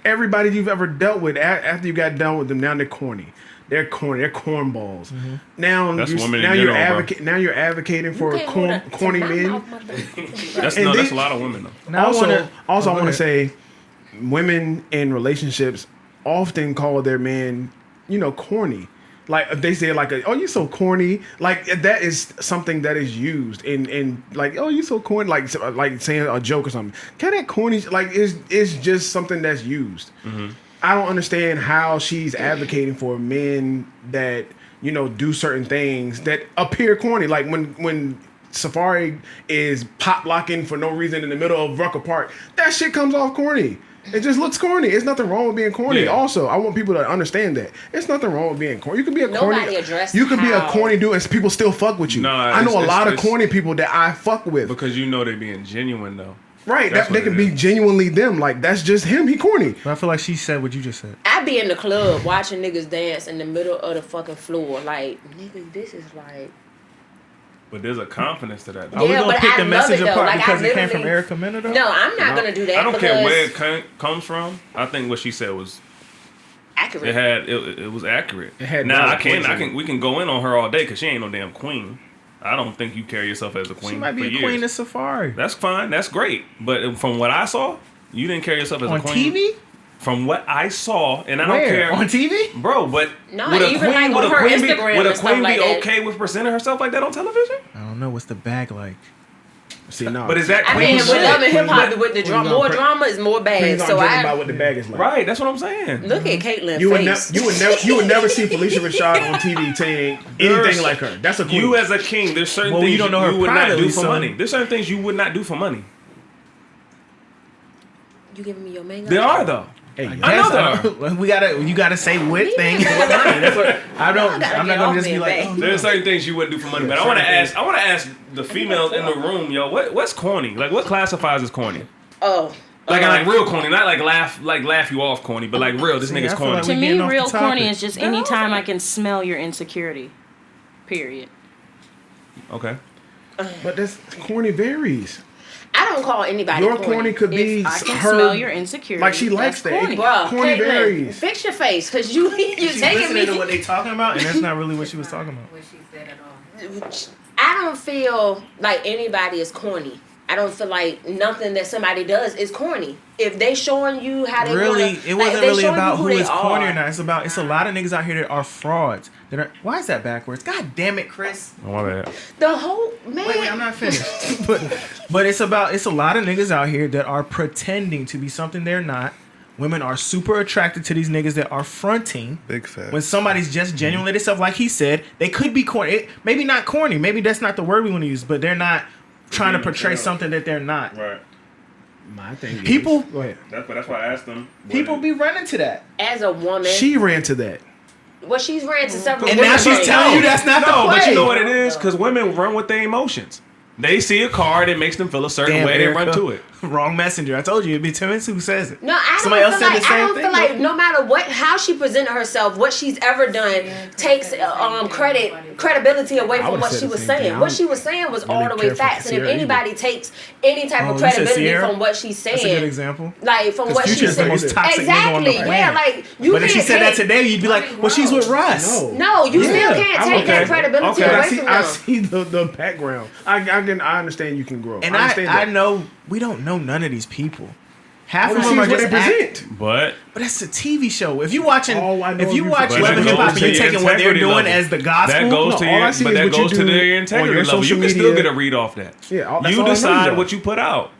everybody you've ever dealt with after you got done with them, now they're corny. They're corny. They're cornballs. Now That's women in now you're general, bro. now you're advocating for You can't hold a- corny to my men. mouth, motherfucker. That's And that's then- a lot of women though. Now Also, I I go want to ahead. say, women in relationships often call their men, you know, corny. Like if they say like, "Oh, you so corny," like that is something that is used in like, "Oh, you so corny," like saying a joke or something. Can that corny like is just something that's used. I don't understand how she's advocating for men that, you know, do certain things that appear corny. Like when Safari is pop locking for no reason in the middle of Rucker Park, that shit comes off corny. It just looks corny. It's nothing wrong with being corny. Yeah. Also, I want people to understand that it's nothing wrong with being corny. You can be a corny. Nobody addressed You can be a how- corny dude and people still fuck with you. Nah, I know a it's- lot of it's- corny people that I fuck with. Because you know they being genuine though. Right, That's that, they what can it be is. genuinely them. Like that's just him. He corny. But I feel like she said what you just said. I be in the club watching niggas dance in the middle of the fucking floor. Like, nigga, this is like But there's a confidence to that. Are we Yeah, gonna but pick I the love message it, though. apart Like, I because it came from literally- Erica Mena though? No, I'm not gonna do that. I don't care because where it comes from. I think what she said was accurate. it was accurate. It had now valid points in it. we can go in on her all day because she ain't no damn queen. I don't think you carry yourself as a queen. She might be for a years. queen of Safari. That's fine. That's great. But from what I saw, you didn't carry yourself as On a queen. TV? From what I saw, and I Where? don't care On TV? bro. But No, would a even, like, would on a her queen be, Instagram would a and stuff queen like be that. okay with presenting herself like that on television? I don't know. What's the bag like? See, no. But is that I queen mean, with shit? Love and Hip Hop, But- with the drama, Queens more aren't drama is more bad. Queens So aren't driven by I what the bag is like. Right, that's what I'm saying. look at Caitlyn You would, face. you would never see Felicia Rashad on TV saying anything like her. That's a queen. You as a king, there's certain Well, things you don't know her you would not do privately, for so- money. There's certain things you would not do for money. You giving me your mango? There are though. Hey, I know Yes, there you gotta say what Leave thing. me What money. That's what I don't. Y'all gotta I'm get not gonna off just me, be like. babe. Oh, no. There's certain things you wouldn't do for money. But I want to ask the females in the room, yo, what's corny? Like what classifies as corny? Oh. Like real corny, not like laugh you off corny, but like real. This See, nigga's I feel corny. like To we me, getting off real the corny topic. is just any time I can smell your insecurity. Period. Okay. But that's corny varies. I don't call anybody Your corny could be If I can her. smell your insecurity. like she likes that's that. corny. Bruh, Corny Caitlyn, varies. fix your face, because you She's taking listening to me. what they talking about, and that's not really what she was talking about. What she said at all. I don't feel like anybody is corny. I don't feel like nothing that somebody does is corny. If they showing you how they Really, wanna, it like, wasn't if they really showing about you who they is corny or are. not. It's a lot of niggas out here that are frauds. Why is that backwards? God damn it, Chris. Oh, my bad. The whole man. Wait, I'm not finished. but it's a lot of niggas out here that are pretending to be something they're not. Women are super attracted to these niggas that are fronting. Big fat. When somebody's just genuinely themselves, like he said, they could be corny. Maybe not corny. Maybe that's not the word we want to use, but they're not trying to portray something that they're not. Right. My thing is, People- go ahead. That's why I asked them. People be running to that. As a woman, She ran to that. well, she's ran to several. And women now she's right telling you that's not the No, play. but you know what it is? Because women run with their emotions. They see a car that makes them feel a certain Damn, way, they run Erica. to it. Wrong messenger. I told you it'd be Tim who says it. No, I don't Somebody else feel said like the same I don't thing, feel like though. no matter how she presented herself, what she's ever done takes credibility away I from would've what said she the was same thing. saying. I What don't she was saying was really all the way care for facts, and if Sierra anybody takes any type Oh, of you said credibility Sierra? from what she's saying, That's a good example. like from 'Cause what Future she's is the saying, most toxic nigga on the exactly, yeah, planet. like you But if can't she said that take- today, you'd be like, well, she's with Russ. No, you still Yeah. can't I'm take that okay. credibility Okay. away I see, from I them. see the background. I understand you can grow. And I understand I that. know we don't know none of these people. Half All of we them see are is what just they act, present. But but that's a TV show. If you watching, All I know if you is watch you- Love But and it Hip Hop, goes and to you're your taking what they're integrity doing level. as the gospel. that goes to No, all I your, see but is that what you goes to do their on integrity your level. You social can still media. get a read off that. Yeah, that's You all I know, decide though. what you put out.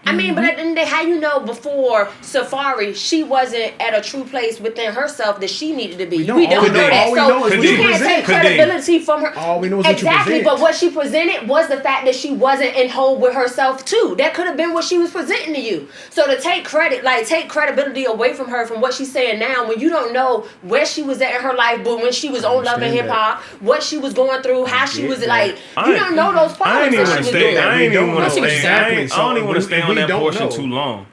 I mean, but at the end of the day, how you know before Safari she wasn't at a true place within herself that she needed to be? don't. We don't All we know know- that. all we So know is you what you can't present. take credibility from her. All we know is what you exactly, present. but what she presented was the fact that she wasn't in whole with herself too. That could have been what she was presenting to you. So to take credit, like take credibility away from her from what she's saying now, when you don't know where she was at in her life, but when she was on Love and understand Hip Hop, what she was going through, how she get was that. like, I you ain't- don't know those I problems ain't even that want she to was stay. doing. I ain't even want to know. stay. Exactly. I don't even want to So stay on we that don't portion know. too long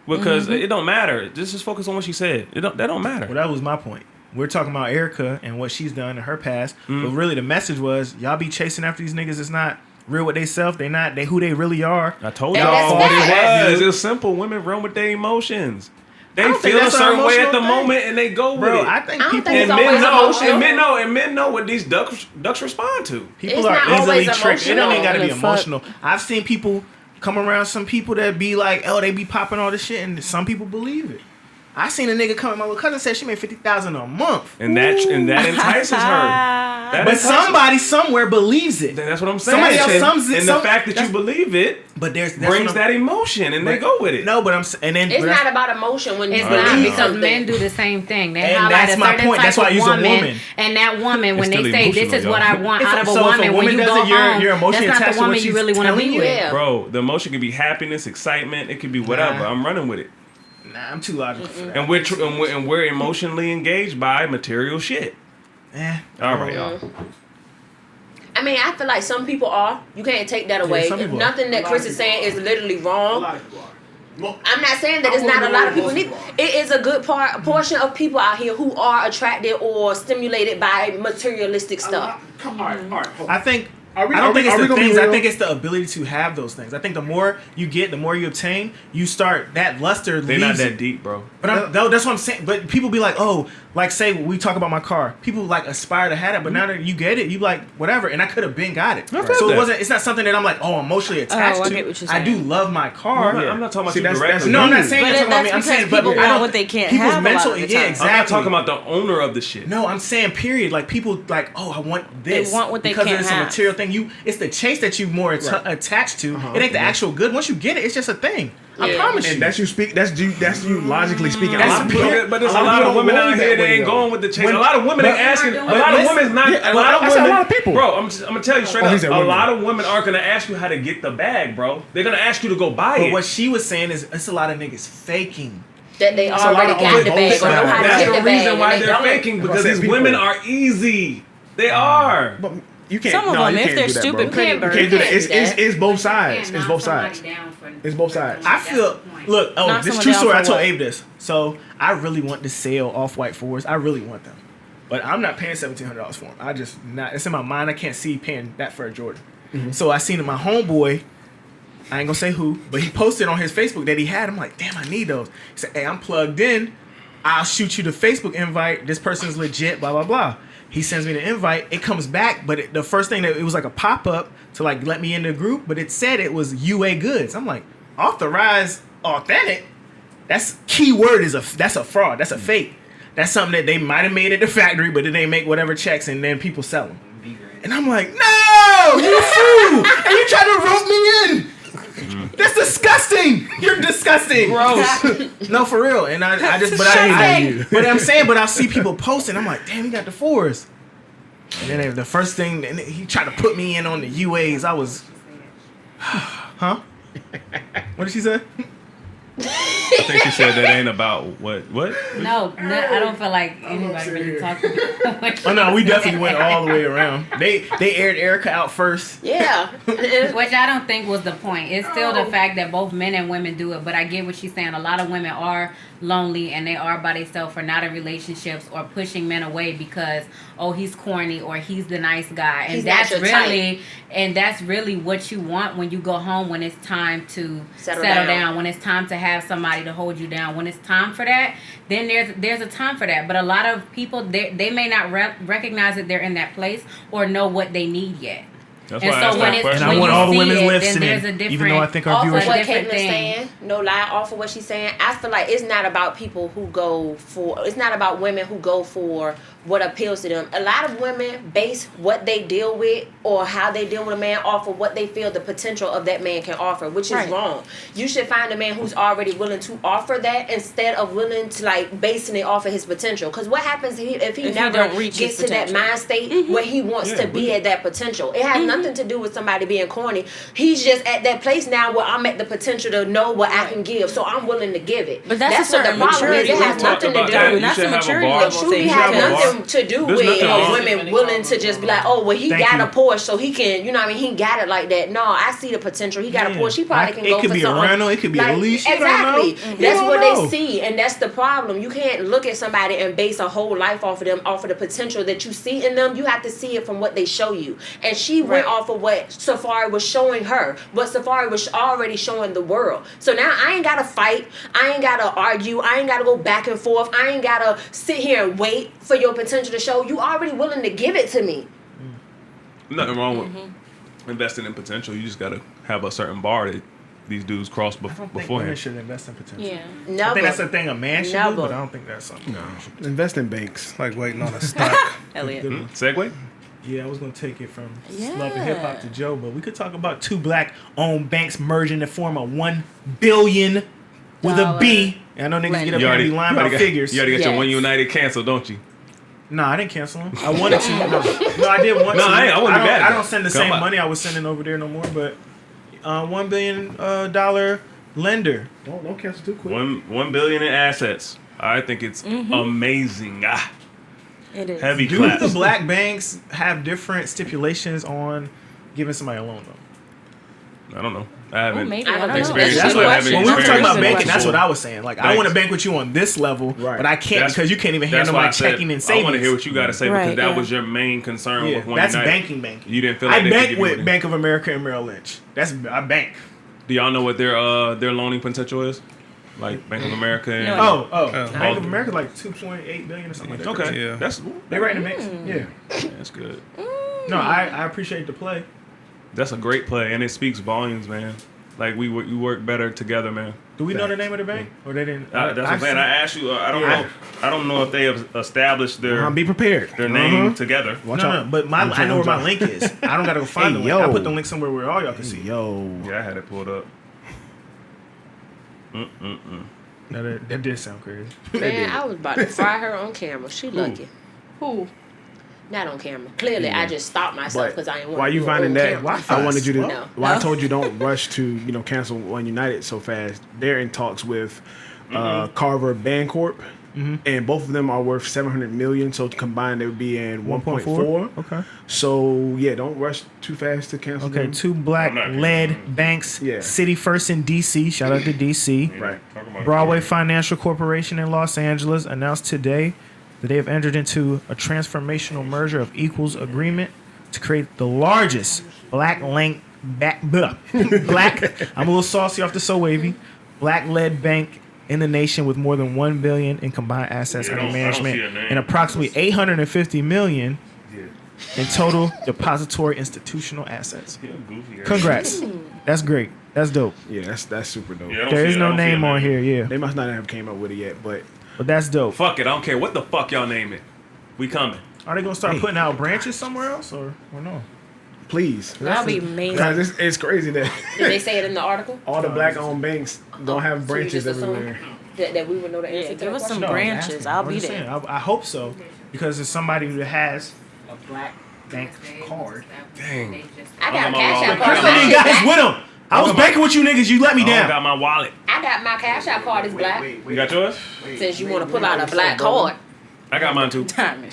because it don't matter. Just focus on what she said. That don't matter. Well, that was my point. We're talking about Erica and what she's done in her past, but really the message was y'all be chasing after these niggas. It's not real with they self. They not they who they really are. I told And y'all that's what facts. it was. It's simple. Women run with their emotions. They don't think feel a that's an certain way at emotional the thing. moment and they go with Bro, it. I think I don't people think and it's men always know, emotional. and men know what these ducks respond to. people It's are not easily always tricked. It don't even emotional. gotta be Fuck. emotional. I've seen people come around some people that be like, oh, they be popping all this shit, and some people believe it. I seen a nigga come in. My little cousin said she made $50,000 a month. And that entices her. That But entices- somebody somewhere believes it. That's what I'm saying. Somebody else sums it. and the fact that you believe it But that's brings what that emotion, and they go with it. No, but and then It's but that's- not about emotion when you It's believe not because something. men do the same thing. They And highlight that's a my certain point. type That's why I of use a woman, woman. and that woman, when It's they still say this is emotional, what y'all. I want If- out of a so if a woman, when woman you does go it, you're home, emotionally that's not attached the to what woman you she's really want to telling be you. with. Yeah. Bro, the emotion can be happiness, excitement. It could be whatever. Nah. I'm running with it, Nah, I'm too logical for that. and we're emotionally engaged by material shit. All right, y'all. I mean, I feel like some people are. You can't take that away. some people are. Nothing that Chris is saying is literally wrong. of people are. I'm not saying that it's not a lot of people. It is a good portion of people out here who are attracted or stimulated by materialistic stuff. Come on, all right. Hold on. I think Are we- I are don't we- think it's are we the gonna be things. I real? think it's the ability to have those things. I think the more you get, the more you obtain. You start that luster. They're not leaves that it. deep, bro. But that's what I'm saying. But people be like, oh, like say we talk about my car. People like aspire to have it, but now that you get it, you like whatever. And I could have been got it. feel So that. it wasn't. It's not something that I'm like, oh, emotionally attached I to. get what you're I do saying. love my car. I'm not talking about See, you that's- directly. No, I'm not But saying But you're talking about me. that's I'm saying, because but people I want don't. what they can't people's have a lot mental. of the Yeah, time. exactly. I'm not talking about the owner of the shit. No, I'm saying period. Like people like, oh, I want this. want what they because can't it's have. a material thing. It's the chase that you more attached to. It ain't the actual good. Once you get it, it's just a thing. I promise you. And that's you speak. That's you logically speaking. That's a lot of people, period. But there's a of lot people of don't women roll out that here that way, ain't though. going with the chase. When- A lot of women but- ain't asking. A But lot of listen, women's not. yeah, A lot of I said women. a lot of people. Bro, I'm gonna tell you straight Oh, he up. said A women. lot of women aren't gonna ask you how to get the bag, bro. They're gonna ask you to go buy But it. what she was saying is, it's a lot of niggas faking. That they a lot already of got the both bag or know sides. how to That's get the the bag. reason why and they they're don't. faking, because said these people. women are easy. They are. But you can't. Some of no, them, you if can't they're do that, stupid, bro. pretty You bird. can't do that. You It's can't do it's both sides. Can't It's knock both somebody sides. down for- It's both sides. I feel. Look, oh, Knock this someone true down story. for I told what? Abe this. So I really want to sell off-white fours. I really want them, but I'm not paying $1,700 for them. I just not. It's in my mind. I can't see paying that for a Jordan. So I seen it. My homeboy. I ain't gonna say who, but he posted on his Facebook that he had. I'm like, damn, I need those. He said, hey, I'm plugged in. I'll shoot you the Facebook invite. This person's legit. Blah blah blah. He sends me the invite. It comes back, but the first thing that it was like a pop up to like let me in the group, but it said it was UA Goods. I'm like, authorized, authentic. That's keyword that's a fraud. That's a fake. That's something that they might have made at the factory, but then they make whatever checks and then people sell them. And I'm like, no, you fool! And you try to rope me in. That's disgusting. You're disgusting. Gross. No, for real. And I just, but but I'm saying, but I'll see people posting. I'm like, damn, he got the fours. And then the first thing, and he tried to put me in on the UAs. I was, huh? What did she say? I think she said that ain't about what? No, I don't feel like anybody really talking about Oh no, we definitely went all the way around. They aired Erica out first. Yeah. Which I don't think was the point. It's still the fact that both men and women do it. But I get what she's saying. A lot of women are lonely and they are by themselves or not in relationships or pushing men away because, oh, he's corny or he's the nice guy. And He's not your type. that's really what you want when you go home, when it's time to Settle settle down. down, when it's time to have somebody to hold you down. When it's time for that, then there's a time for that. But a lot of people, they may not recognize that they're in that place or know what they need yet. That's And why I so asked when that it's question. And I when want you all the see women's it, listening, then there's a even different though I think our Off of viewership. what different Caitlin's thing. saying, no lie, off of what she's saying, I feel like it's not about people who go for, it's not about women who go for what appeals to them. A lot of women base what they deal with or how they deal with a man off of what they feel the potential of that man can offer, which is Right. wrong. You should find a man who's already willing to offer that instead of willing to like basing it off of his potential. Because what happens if he never don't reach gets his to that potential. mind state where he wants to be at that potential? It has nothing to do with somebody being corny. He's just at that place now where I'm at the potential to know what I can give, so I'm willing to give it. But that's a what the certain problem is. maturity It has level. nothing to Talk do. about that. You That's should a have a maturity bar. level It truly thing. has have a bar. nothing to do There's with nothing wrong. women willing to just be like, oh, well, he Thank got you. a Porsche, so he can, you know what I mean? He got it like that. No, I see the potential. He got a Yeah. Porsche. He probably can It go could for be a something. rental, it could be a lease, you don't Exactly. know. You That's don't what know. they see, and that's the problem. You can't look at somebody and base a whole life off of them, off of the potential that you see in them. You have to see it from what they show you. And she went off of what Safari was showing her, what Safari was already showing the world. So now I ain't gotta fight. I ain't gotta argue. I ain't gotta go back and forth. I ain't gotta sit here and wait for your potential to show. You already willing to give it to me. Nothing wrong with investing in potential. You just gotta have a certain bar that these dudes cross I don't think women beforehand. should invest in potential. Yeah. Never. I think that's the thing a man should do, Never. but I don't think that's something. Invest in banks. Like waiting on a stock. Elliot. Segway? Yeah, I was gonna take it from Yeah. love and hip hop to Joe, but we could talk about two black-owned banks merging to form a $1 billion with a B. And I know niggas get up You here and already, be lying about figures. you already got your Yes. One United canceled, don't you? No, I didn't cancel them. I wanted to. No, I did want No, to. I wouldn't be mad at I that. don't send the Come same on. money I was sending over there no more. But $1 billion dollar lender. Don't cancel too quick. $1 billion in assets. I think it's amazing. It is. Heavy Do class. the black banks have different stipulations on giving somebody a loan though? I don't know. I haven't maybe. I don't think so. experienced That's it. what I haven't when we were talking about experienced banking. it. That's what I was saying. Like, I Banks. want to bank with you on this level, Right. but I can't That's- because you can't even That's handle why my I said, checking and I savings. want to hear what you got to say because Right, that yeah. was your main concern Yeah, with One that's United. banking. You didn't feel like I they could bank give you with anything. Bank of America and Merrill Lynch. I bank. Do y'all know what their loaning potential is? Like Bank of America and No. Bank of America like 2.8 billion or something like that. okay, Yeah. that's They right in the mix. Yeah. that's good. No, I appreciate the play. That's a great play, and it speaks volumes, man. Like we work better together, man. Do we know the name of the bank or they didn't? That's what I'm saying. I asked you. I don't Yeah. know. I don't know if they have established their Be prepared. their name together. Watch No, out. no, but I know where my link is. I don't gotta go find Hey, the link. I yo. put the link somewhere where all y'all can see. Yo. Yeah, I had it pulled up. No, that did sound crazy. Man, I was about to fry her on camera. She lucky. Who? Not on camera. Clearly, I just stopped myself But because I didn't want while to you do it finding on that, camera. I wanted you to. No. Well, I No. told you don't rush to cancel One United so fast. They're in talks with Carver Bancorp, and both of them are worth $700 million. So combined, they would be in 1.4. Okay. So yeah, don't rush too fast to cancel. Okay, them. two black-led banks. Yeah. City First in D.C. Shout out to D.C. Right. Broadway Financial Corporation in Los Angeles announced today that they have entered into a transformational merger of equals agreement to create the largest black. I'm a little saucy off the So Wavy. Black-led bank in the nation with more than $1 billion in combined assets under management and approximately $850 million in total depository institutional assets. Congrats. That's great. That's dope. Yeah, that's super dope. Yeah, I don't There see is it. I no don't see name it, on man. here, yeah. They must not have came up with it yet, but But that's dope. Fuck it. I don't care what the fuck y'all name it. We coming. Are they gonna start putting out branches somewhere else or no? please. That'll be amazing. Guys, it's crazy that Did they say it in the article? all the black-owned banks don't have So you branches just assume everywhere. that we would know the answer Yeah, to give that us some question? No, I was branches. asking. I'll I'm be just there. saying, I hope so because it's somebody that has a black bank card. Dang. I got a my cash wallet. out How card. many guys with them? I was banking with you niggas. You let me I don't down. got my wallet. I got my cash out card is black. You got yours? Since you want to pull out a black card. I got mine too. Timing.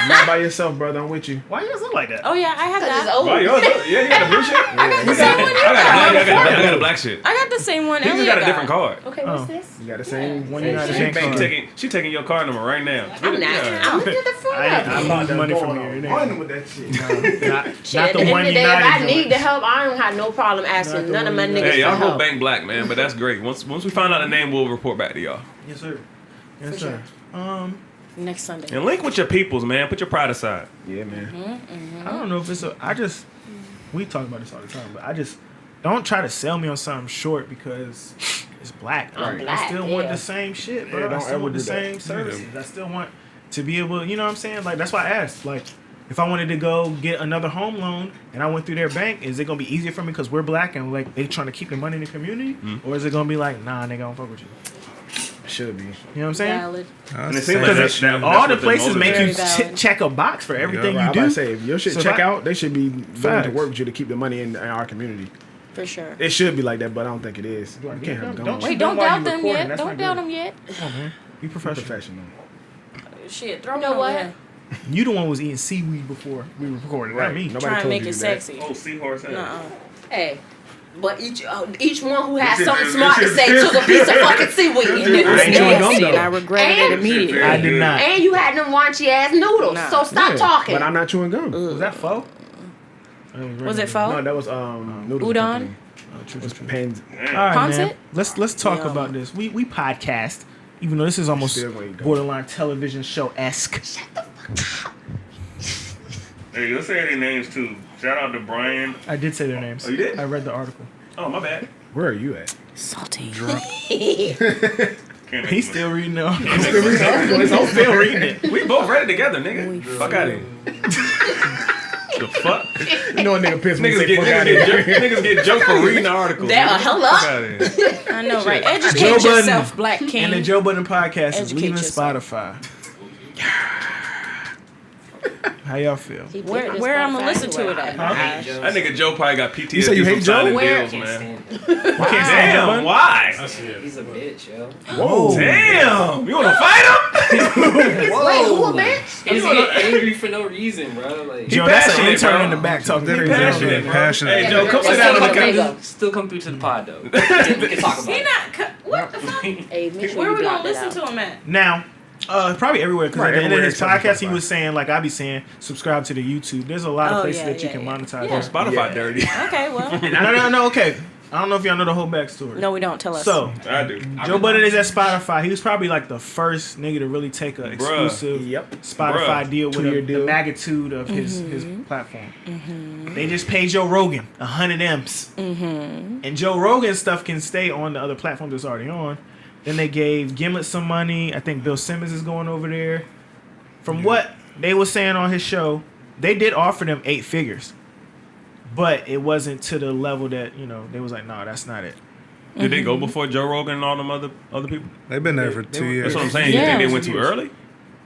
Not by yourself, brother. I'm with you. Why you guys look like that? Oh yeah, I have Cause it's that. old. Oh, yours? Yeah, you got the blue shit. I got the same one. I got the black shit. I got the same one. He just Elliot got a different card. Okay, what's this? You got the same One Hey, United shit. Bank card. She taking your card number right now. I'm not. Yeah. I'm looking at the phone. I lose money from here. It ain't- Run with that shit. Not Shit, not at the the end one of the day, if I United. need joint. the help, I don't have no problem asking Not the none of my one niggas Hey, for y'all go help. bank black, man, but that's great. Once we find out the name, we'll report back to y'all. Yes, sir. Yes, For sir. Next Sunday. And link with your peoples, man. Put your pride aside. Yeah, man. I don't know if it's we talk about this all the time, but I just don't try to sell me on something short because it's black. I'm I black, still want yeah. the same shit, bro. Yeah, I don't still ever want the do that. same services. I still want to be able, you know what I'm saying? Like, that's why I asked. Like, if I wanted to go get another home loan and I went through their bank, is it gonna be easier for me because we're black and like they trying to keep the money in the community, or is it gonna be like, nah, nigga, I don't fuck with you? Should be. You know what I'm saying? Valid. And it seems like Because that's all the what places make you Very valid. check a box for everything Right, you I'm do. about to say, if your shit So if check I- out, they should be willing to Facts. work with you to keep the money in our community. For sure. It should be like that, but I don't think it is. You can't have Don't- guns. don't- Wait, don't while doubt you them recording, yet. that's Don't not doubt good. them yet. Come on, man. Be professional. Professional. Shit, throw You me know over what? there. You the one was eating seaweed before we were recording, not me. Nobody Try and told make you it that. sexy. Oh, seahorse head. Nuh-uh. Hey, but each one who has something smart to say took a piece of fucking seaweed. And it I was ain't chewing gum, nasty. though. And I regretted it And- immediately. I did not. And you had them raunchy ass noodles. Nah. So stop Yeah, talking. But I'm not chewing gum. Was that pho? Was it pho? No, that was noodles. Udon? Company. It was Pans. All right, Ponce man. it? Let's talk Yum. about this. We podcast, even though this is almost Still gonna eat gum. borderline television show esque. Hey, let's say their names too. Shout out to Brian. I did say their names. Oh, you did? I read the article. Oh, my bad. Where are you at? Salty. Can't He's still reading it. I'm still reading it. We both read it together, nigga. Fuck out of here. The fuck? You know a nigga pissed me. Niggas get joked for reading the article. Hello? Fuck out of here. I know, right? Joe Educate Budden. yourself, Black King. And the Joe Budden podcast is Educate leaving yourself. Spotify. How y'all feel? Where I'm gonna listen to it at? That nigga Joe probably got PTSD You say you from hate Joe? signing Where? deals, Can't man. stand Can't stand Joe Damn, Budden? why? him. He's a bitch, yo. Whoa. Damn, you wanna fight him? Wait, who a bitch? He's getting angry for no reason, bro. Like, Joe, that's an passionate, intern bro. in the back talking. Passionate, passionate. Hey, Joe, come sit Still down and come look at through- Still come through to the pod though. We can talk about He it. not. What the fuck? Hey, make sure Where you we block gonna that listen out. to him at? Now, probably everywhere, because Right, at the end of everywhere his except for podcast, he Spotify. was saying, like I be saying, subscribe to the YouTube. There's a lot of Oh, places yeah, that you yeah, can yeah. monetize. Yeah. Spotify Yeah. dirty. Okay, well. No, okay. I don't know if y'all know the whole backstory. No, we don't. Tell us. So, I do. Joe Budden is at Spotify. He was probably like the first nigga to really take an exclusive Yep. Spotify Bruh. deal with 2-year the deal. magnitude of his platform. They just paid Joe Rogan 100 M's. And Joe Rogan's stuff can stay on the other platform that's already on. Then they gave Gimlet some money. I think Bill Simmons is going over there. From what they were saying on his show, they did offer them 8 figures. But it wasn't to the level that, they was like, no, that's not it. Did they go before Joe Rogan and all them other people? They've been there for 2 years. That's what I'm saying. You Yeah. think they went too early?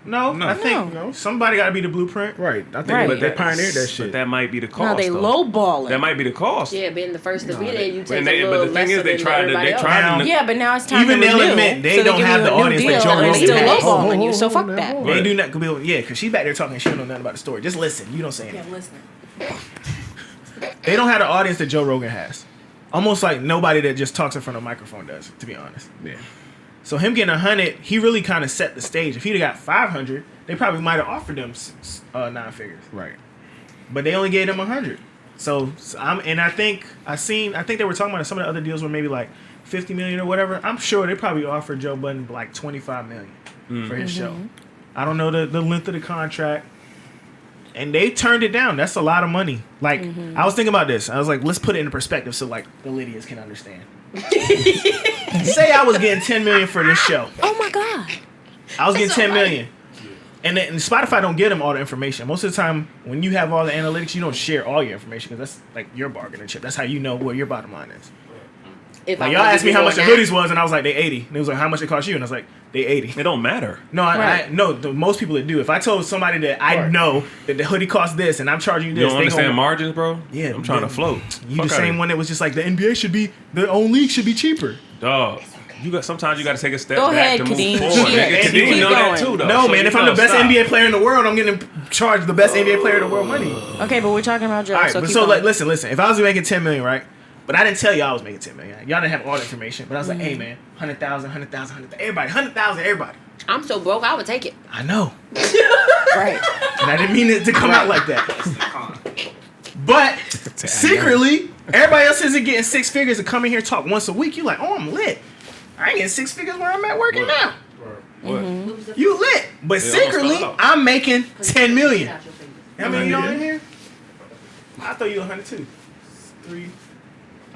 No, I think somebody got to be the blueprint. Right. I think Right. they pioneered that shit. But that might be the cost. No, they though. lowballing. That might be the cost. Yeah, being the first to be there, you take And a they- little but the thing lesser is, they than tried to- everybody they else. tried to- Yeah, but now it's time Even to they'll renew. admit they so don't give have you the a new audience that deal, Joe and they Rogan still has. lowballing you. So fuck that. They do not, because she's back there talking. She don't know nothing about the story. Just listen. You don't say anything. I'm listening. They don't have the audience that Joe Rogan has. Almost like nobody that just talks in front of a microphone does, to be honest. Yeah. So him getting 100, he really kind of set the stage. If he'd have got 500, they probably might have offered them 9 figures. Right. But they only gave them 100. So I think they were talking about some of the other deals were maybe like 50 million or whatever. I'm sure they probably offered Joe Budden like 25 million for his show. I don't know the length of the contract. And they turned it down. That's a lot of money. Like, I was thinking about this. I was like, let's put it in perspective so like the Lydias can understand. Say I was getting 10 million for this show. Oh my god. I was getting 10 million. And Spotify don't give them all the information. Most of the time, when you have all the analytics, you don't share all your information because that's like your bargaining chip. That's how you know where your bottom line is. If Like I y'all wanted asked to me do how more much the now- hoodies was, and I was like, they 80. And it was like, how much it cost you? And I was like, they 80. It don't matter. No, most people that do. If I told somebody that I know that the hoodie costs this, and I'm charging you this, You don't they understand gonna- margins, bro? Yeah, I'm trying to but float. You Fuck the outta same here. one that was just like the NBA should be their own league should be cheaper. Dog. Sometimes you got to take a step Go back ahead, to move Kadeem. forward. Shit. Nigga, Keep Kadeem know going. that too, though. No, So man, you if I'm the know, best stop. NBA player in the world, I'm getting charged the best NBA player in the world money. Okay, but we're talking about Joe. All right, so but keep so going. like, listen. If I was making 10 million, right? But I didn't tell y'all I was making 10 million. Y'all didn't have all the information. But I was like, hey, man, 100,000, 100,000, 100,000, everybody, 100,000, everybody. I'm so broke, I would take it. I know. Right. And I didn't mean it to come out like that. But secretly, everybody else isn't getting 6 figures to come in here and talk once a week. You like, oh, I'm lit. I ain't getting 6 figures where I'm at working now. What? You lit. But Yeah, secretly, almost fell out. I'm making 10 million. How many y'all in here? I'll throw you 100 too. 3.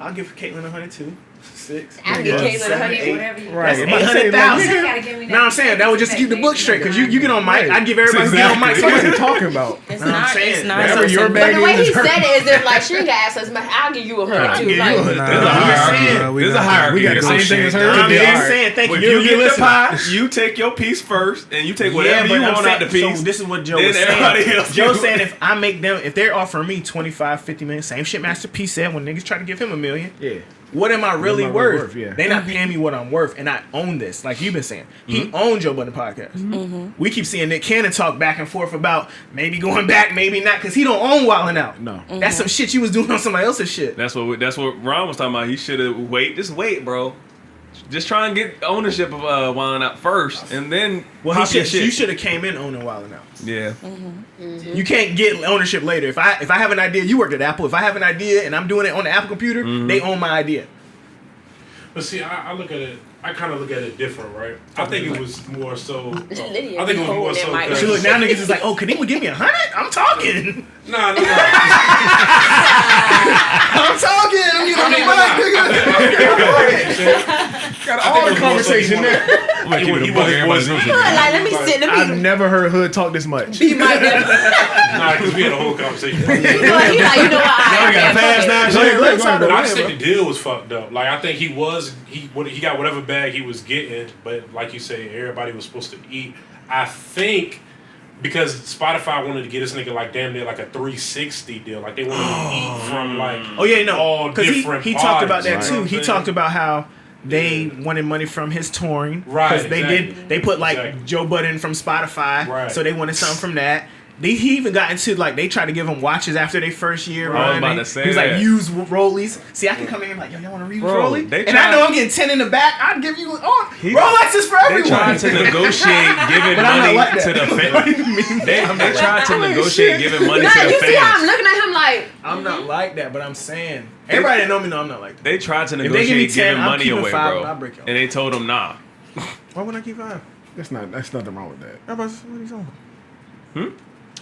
I'll give Caitlin 100 too. 6. I'll give Caitlin 7, 100, 8. whatever you That's Right. I'm about to say, like, 800,000. You gotta give me that. No, I'm saying that would just keep the book straight because you get on mic. I'd give everybody get on mic. So what are you talking about? It's No, I'm not. saying, It's not. whatever listen, your But bag the way is he her. said it is if like she ain't got asked as much, I'll give you 100 too. Like, I'm just saying. There's a hierarchy. We got the same thing as her. I'm Yeah, just all right. saying. Thank If you. you get the listen. pie, you take your piece first, and you take whatever but you I'm want out the saying- piece. So this is what Joe then was everybody saying. else Joe's do. saying if they're offering me 25, 50 million, same shit Master P said when niggas try to give him $1 million. Yeah. What am I really am I worth? worth, yeah. They not paying me what I'm worth, and I own this. Like you've been saying, he owned Joe Budden podcast. We keep seeing Nick Cannon talk back and forth about maybe going back, maybe not, because he don't own Wildin' Out. No. That's some shit you was doing on somebody else's shit. That's what Ron was talking about. He should have just wait, bro. Just try and get ownership of Wildin' Out first, and then Well, pop your shit. you should have came in owning Wildin' Out. Yeah. You can't get ownership later. If I have an idea, you worked at Apple. If I have an idea and I'm doing it on the Apple computer, they own my idea. But see, I look at it. I kind of look at it different, right? I think it was more so. Lydia I think it was be more holding so. that mic. 'cause- So look, now niggas is like, oh, Kadeem would give me 100? I'm talking. Nah. I'm talking. I'm getting on the mic, nigga. Got all the conversation there. I'm gonna keep it a buck. Everybody's like, let me sit. I've Let me. never heard Hood talk this much. He might never. Nah, because we had a whole conversation. He like, you know what? I got fast now. But I just think the deal was fucked up. Like I think he got whatever bag he was getting, but like you say, everybody was supposed to eat. I think because Spotify wanted to get this nigga like damn near like a 360 deal, like they wanted to eat from like Oh yeah, no, all because different. he talked about parties, that you know too. what I'm He saying? talked about how they wanted money from his touring. Right, Because exactly. they put like Exactly. Joe Budden from Spotify. Right. So they wanted something from that. He even got into like they tried to give him watches after their first year. I was running. about to say he was that. like use Rollies. See, I can come in here like yo, y'all want to reuse Bro, Rollie? they And I know tried- I'm getting 10 in the back. I'd give you Rolex is for They everyone. tried to negotiate giving But I'm not money like that. to the fans. They tried to negotiate giving money Nah, to the you see how I'm fans. looking at him like, I'm not like that, but I'm saying everybody that know me know I'm not like that. They tried to If they give me negotiate 10, giving I'm money keeping away, 5 bro. and I'll break y'all. And they told him nah. Why would I keep 5? That's nothing wrong with that. Everybody's what are you talking?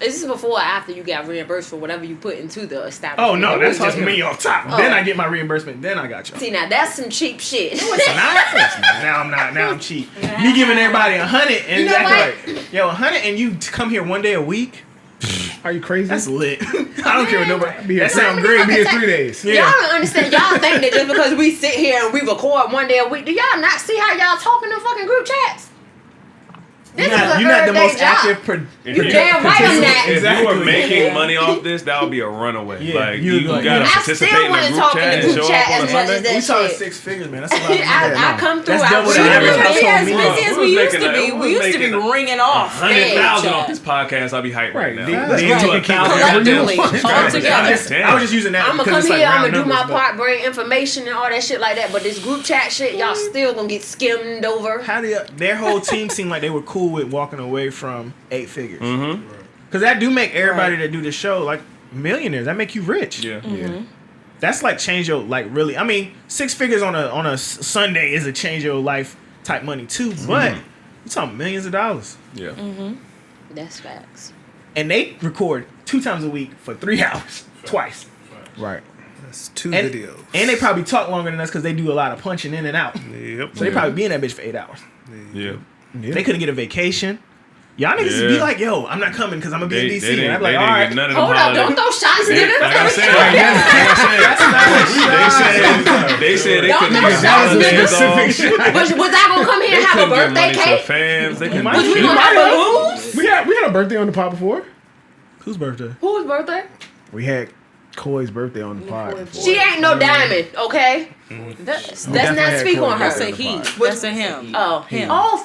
is this before or after you got reimbursed for whatever you put into the establishment? Oh no, It that's was just me off top. Oh. Then I get my reimbursement. Then I got you. See, now that's some cheap shit. Now I'm not. Now I'm cheap. Me giving everybody 100 and You know acting like, yo, 100 and you come here one day a week. Are you crazy? That's lit. I don't care what nobody. Be here That sound three- great. Be here 3 days. Yeah. Y'all don't understand. Y'all think that just because we sit here and we record one day a week, do y'all not see how y'all talk in the fucking group chats? This You're is a not the everyday most job. active. You damn right I'm not. If you were making Yeah. money off this, that would be a runaway. Yeah, Like you you like- gotta I participate still in wanna the group talk in chat the and group show chat up on as a much Sunday. as that We talking shit. 6 figures, man. That's a lot of money. I come through. That's I double the really average appreciate household As meal. busy as We we was used to making be, that- we used to be ringing off. 100,000 big off chat. this podcast, I'll be hyped right now. Let's They make do it a count. Collectively, all I together. was just using that I'm gonna because come it's like here. I'm round gonna do my numbers, but part, bring information and all that shit like that. But this group chat shit, y'all still gonna get skimmed over. How do their whole team seemed like they were cool with walking away from 8 figures? Mm-hmm. Because that do make everybody that do the show like millionaires. That make you rich. Yeah. Yeah. That's like change your like really. I mean, 6 figures on a Sunday is a change your life type money too. But you talking millions of dollars, Yeah. That's facts. and they record 2 times a week for 3 hours, twice. Right. That's 2 And, videos. and they probably talk longer than us because they do a lot of punching in and out. Yep. So they probably be in that bitch for 8 hours. Yeah. They couldn't get a vacation. Y'all niggas be Yeah. like, yo, I'm not coming because I'm gonna be in They DC. And didn't, I'm they like, all didn't right. get none of them Hold up, holidays. don't throw shots, They- nigga. Like I said, they said they Don't couldn't throw get shots, holidays nigga. off. Was I gonna come here They and have a couldn't give birthday money to cake? fans. They couldn't might do Was we shit. gonna have balloons? We had a birthday on the pod before. Whose birthday? Whose birthday? We had Coy's birthday on the pod before. She ain't no diamond, okay? Let's not speak on her. That's a he. That's a him. Oh, Him. Oh,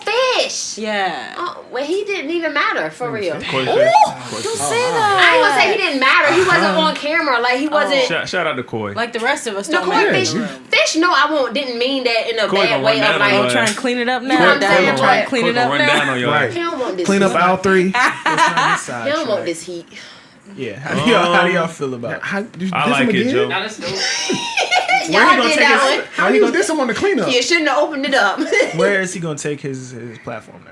fish. Yeah. Oh, well, he didn't even matter for real. Koi Ooh, fish. Don't say that. I ain't gonna say he didn't matter. He wasn't on camera. Like he wasn't. Shout out to Koi. Like the rest of us No, don't Koi matter. fish. Fish. No, I won't. Didn't mean that in a Koi bad gonna way run of down like. on I'm trying to clean it up now. know what I'm Dad, saying? I'm trying to What? clean it Koi up gonna run down now. on your Right. ass. He don't want this. Clean up heat. aisle 3. He don't want this heat. Yeah. How do y'all feel about it? How, you diss I him like it, again? Joe. Nah, that's dope. Where he Y'all gonna did take that his- one. How you diss him on the cleanup? You shouldn't have opened it up. Where is he gonna take his platform now?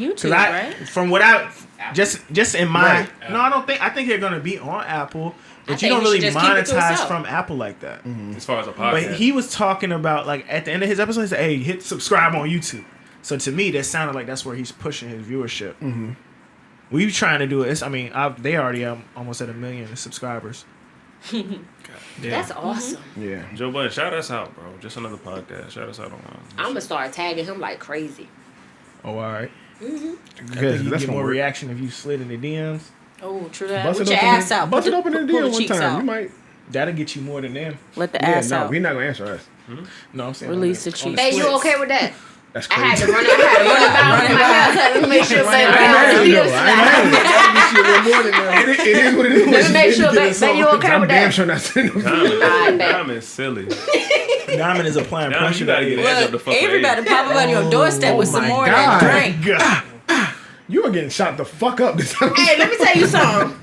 YouTube, Because I, right? from what I, just in my, Right. no, I don't think. I think they're gonna be on Apple, but you think don't he really should just keep it to monetize himself. from Apple like that. As far as a But podcast. he was talking about like at the end of his episode, he said, "Hey, hit subscribe on YouTube." So to me, that sounded like that's where he's pushing his viewership. We trying to do it. I mean, they already almost at 1 million subscribers. That's awesome. Yeah. Joe Budden, shout us out, bro. Just another podcast. Shout us out on I'm gonna start tagging him like crazy. Oh, all right. I Good. think you That's get gonna more work. reaction if you slid in the DMs. Oh, true that. Bust Put it your open ass out. Bust Put it open in the pull DM one cheeks time. out. You might. That'll get you more than them. Let the Yeah, ass no, out. we're not gonna answer us. No, I'm saying Release the on cheeks. Babe, you splits. okay with that? That's I had crazy. to run it back. Let me make sure baby. It is what it is. Let me make sure, babe, you okay I'm with damn that? sure not sending them. Diamond. bet. Diamond's silly. Diamond is applying Diamond, pressure. you gotta get edge up the Look, fuck everybody pop up on your doorstep with some my more of that God. drink. You are getting shot the fuck up this time. Hey, let me tell you something.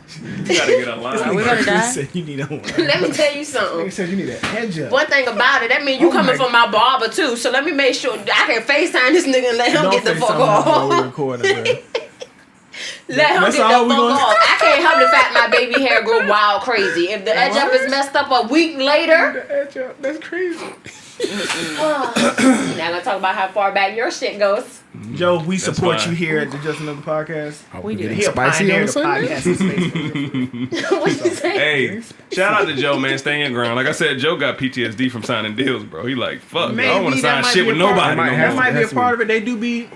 You gotta get a line. We gonna die? Said you need a one. Let me tell you He something. said you need a hedge up. One thing about it, that means you Oh coming my- from my barber too. So let me make sure I can FaceTime this nigga and let him Don't get the FaceTime fuck him while we off. recording, bro. Let him That's get all the we fuck gonna- off. I can't help the fact my baby hair grow wild crazy. If the edge up is messed up a week later, The hedge up. That's crazy. now gonna talk about how far back your shit goes. Joe, we support fine. you here at the Just Another Podcast. We did. He a Spicy pioneer on in the Sunday? podcasting space. What you say? Hey, shout out to Joe, man. Stay your ground. Like I said, Joe got PTSD from signing deals, bro. He like, fuck, bro. I don't want to that sign might shit be with a part- nobody might no have That more. might be a Has to part of it. They do be,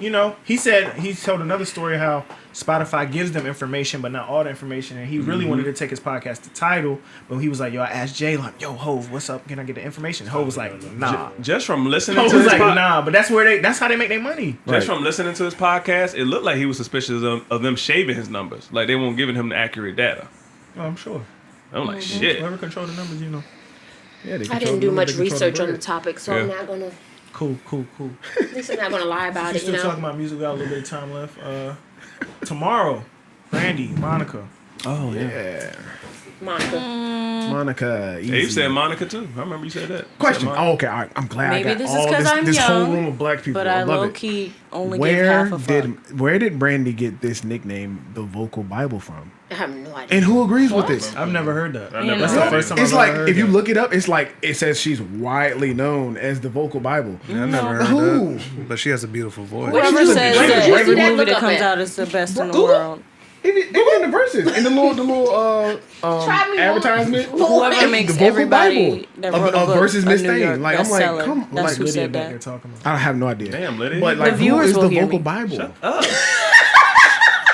he said, he told another story how Spotify gives them information, but not all the information. And he really wanted to take his podcast to Tidal, but he was like, yo, I asked Jay, like, yo, Hov, what's up? Can I get the information? Hov was like, nah. Just from listening Hov to was his like, nah, but that's how they make their money. Just from listening to his podcast, it looked like he was suspicious of them shaving his numbers. Like they weren't giving him the accurate data. Oh, I'm sure. I'm like, shit. Whoever control the numbers, you know. Yeah, they I control didn't do the- much they control research on the bread. topic, so I'm not gonna. Cool. At least I'm not gonna lie about We're it. still You talking know. about music. We got a little bit of time left. Tomorrow, Brandy, Monica. Oh Yeah. Monica. Monica. Yeah, you easy. said Monica too. I remember you said that. Question. You said Oh, okay. All right. I'm glad Maybe I got this is all 'cause I'm this whole young, room of black people. But I love low it. key only give Where half a fuck. where did Brandy get this nickname, the Vocal Bible, from? I have no idea. And who agrees with this? I've never heard that. I never That's heard the first time It's I've like ever heard if you that. look it up, it's like it says she's widely known as the Vocal Bible. I never heard Who? that. But she has a beautiful voice. Whoever She's a says great- that great every that movie look that up comes at? out is the best in the Google. world. They in the verses in the little Try me advertisement. Whoever The makes Vocal everybody Bible that of- wrote a of book versus a Miss New Thing. York Like, I'm like, bestseller. come- That's like, who Lydia said back that. there talking about. I have no idea. Damn, Liddy. But like, The who viewers is will the hear Vocal me. Bible?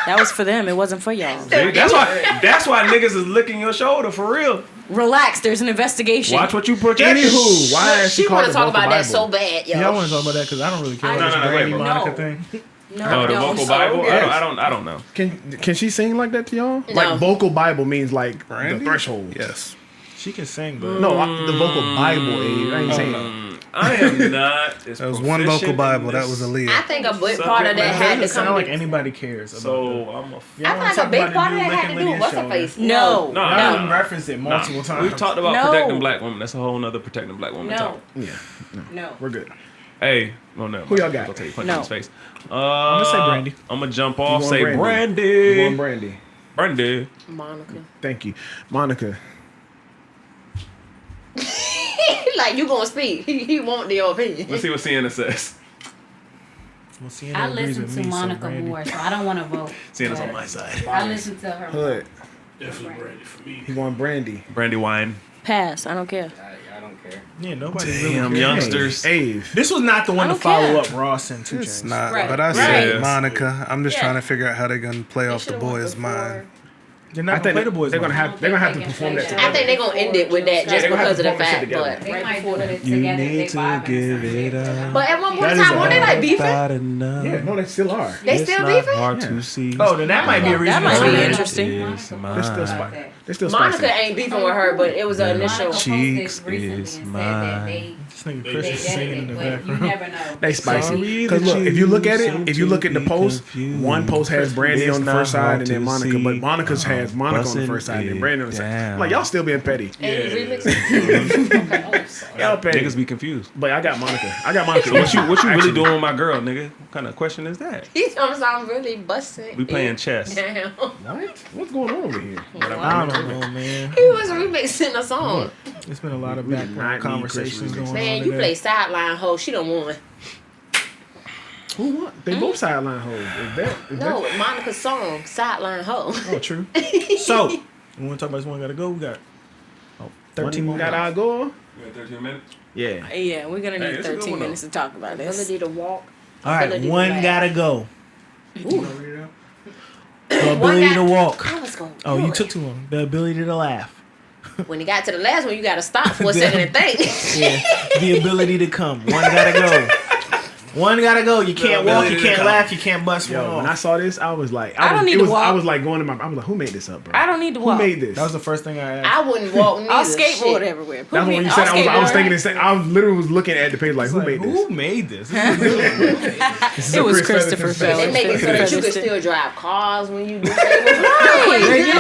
That was for them. It wasn't for y'all. See, that's why niggas is licking your shoulder for real. Relax. There's an investigation. Watch what you project. Anywho, why is she She called want the to talk Vocal about Bible? that so bad, yo. Yeah, I want to talk about that because I don't really care I- about No, this no, Brandy wait, Monica no. thing. No, Oh, the no. vocal Bible? yes. I don't know. Can she sing like that to y'all? No. Like Vocal Bible means like Brandy? the threshold. Yes. She can sing, but No, the Vocal Bible. I ain't saying that. I am not. There was one vocal Bible. That was I Aaliyah. think a big Subject part of that matter had it to doesn't sound come. like anybody cares about So that. I'm a. Y'all I wanna feel like talk a big about the part of new that had to Lincoln do with Lydia what's her show? face. No. No, Y'all no. done referenced it multiple times. We've talked about No. protecting black women. That's a whole nother protecting black women No. talk. Yeah, No. we're good. Hey, well, no. Who y'all got? I'll tell you, punch No. in his face. I'm gonna say Brandy. I'm gonna jump off. going Say Brandy? Brandy. You want Brandy? Brandy. Monica. Thank you, Monica. Like you gonna speak? He want the opinion. Let's see what Sienna says. Well, CNN I agrees listen with to me, so Monica Brandy. more, so I don't want to vote. Sienna's But on my side. I listen to her. Hood. Definitely ready for me. He want Brandy. Brandy wine. Pass. I don't care. I don't care. Yeah, nobody Damn, really cares. youngsters. Ave. This was not the one I to don't follow care. up Ross and 2 It's Chainz. not. Right. But I Right. said Yeah. Monica. I'm just Yeah. trying to figure out how they're gonna play off the boys' mind. They're I not gonna think play the boys. they're gonna mind. have to perform that I together. I think they're gonna end it with that just they're gonna have because of to the perform that shit fact. together. But They might do it together if they vibing. but at one point in That is time, weren't they like beefing? Yeah, no, they still are. They still beefing? hard to see. Oh, then that might be a reason. That might to be say that. interesting. They're still spicy. They're still Monica spicy. ain't beefing with her, but it was an initial. Cheeks is mine. This nigga Chris is singing in the but you background. never know. They spicy. Sorry Because that look, if you look at you it, if you look at the seem to post, be confused. one post has Brandy It's on the not first side hard and then to Monica, see. but Monica's has Monica on the Busting first side and it Brandy on the second. down. I'm like, y'all still being petty. And remix. Y'all petty. Niggas be confused. But I got Monica. I got Monica. So what you really Actually, doing with my girl, nigga? What kind of question is that? He's gonna sound really busting. We playing chess. Damn. What? What's going on over here? I don't know, man. He was remixing a song. There's been a lot of We background not need conversations Chris going on. Man, you today. play sideline hoe. She done won. Who won? They both sideline hoes. Is No, that? Monica's song, sideline hoe. Oh, true. So, we want to talk about this one gotta go. We got 13 more. Got our goal? You got 13 minutes? Yeah. Yeah, we're gonna Hey, need it's a good 13 one, minutes to talk about this. Ability to walk. All right, ability to one laugh. gotta go. Ooh. The ability to got- walk. I was gonna Oh, do you it. took too long. The ability to laugh. When you got to the last one, you got to stop for a second and think. Yeah. The ability to come. One gotta go. One gotta go. You can't walk. You ability to can't come. laugh. You can't bust one Yo, when I off. saw this, I was like, I don't need it to was, walk. I was like going to my. I was like, who made this up, bro? I don't need to Who walk. made this? That was the first thing I asked. I wouldn't walk neither. I'll skateboard Shit. everywhere. Put That's me- when you I'll said. I was skateboard. thinking the same. I was literally was looking at the page like, It's who like, made this? Who made this? This is a new one. This is It a was Chris Christopher Featherston Fellows. They make it so that you can Featherston. still drive cars when you do right. They do.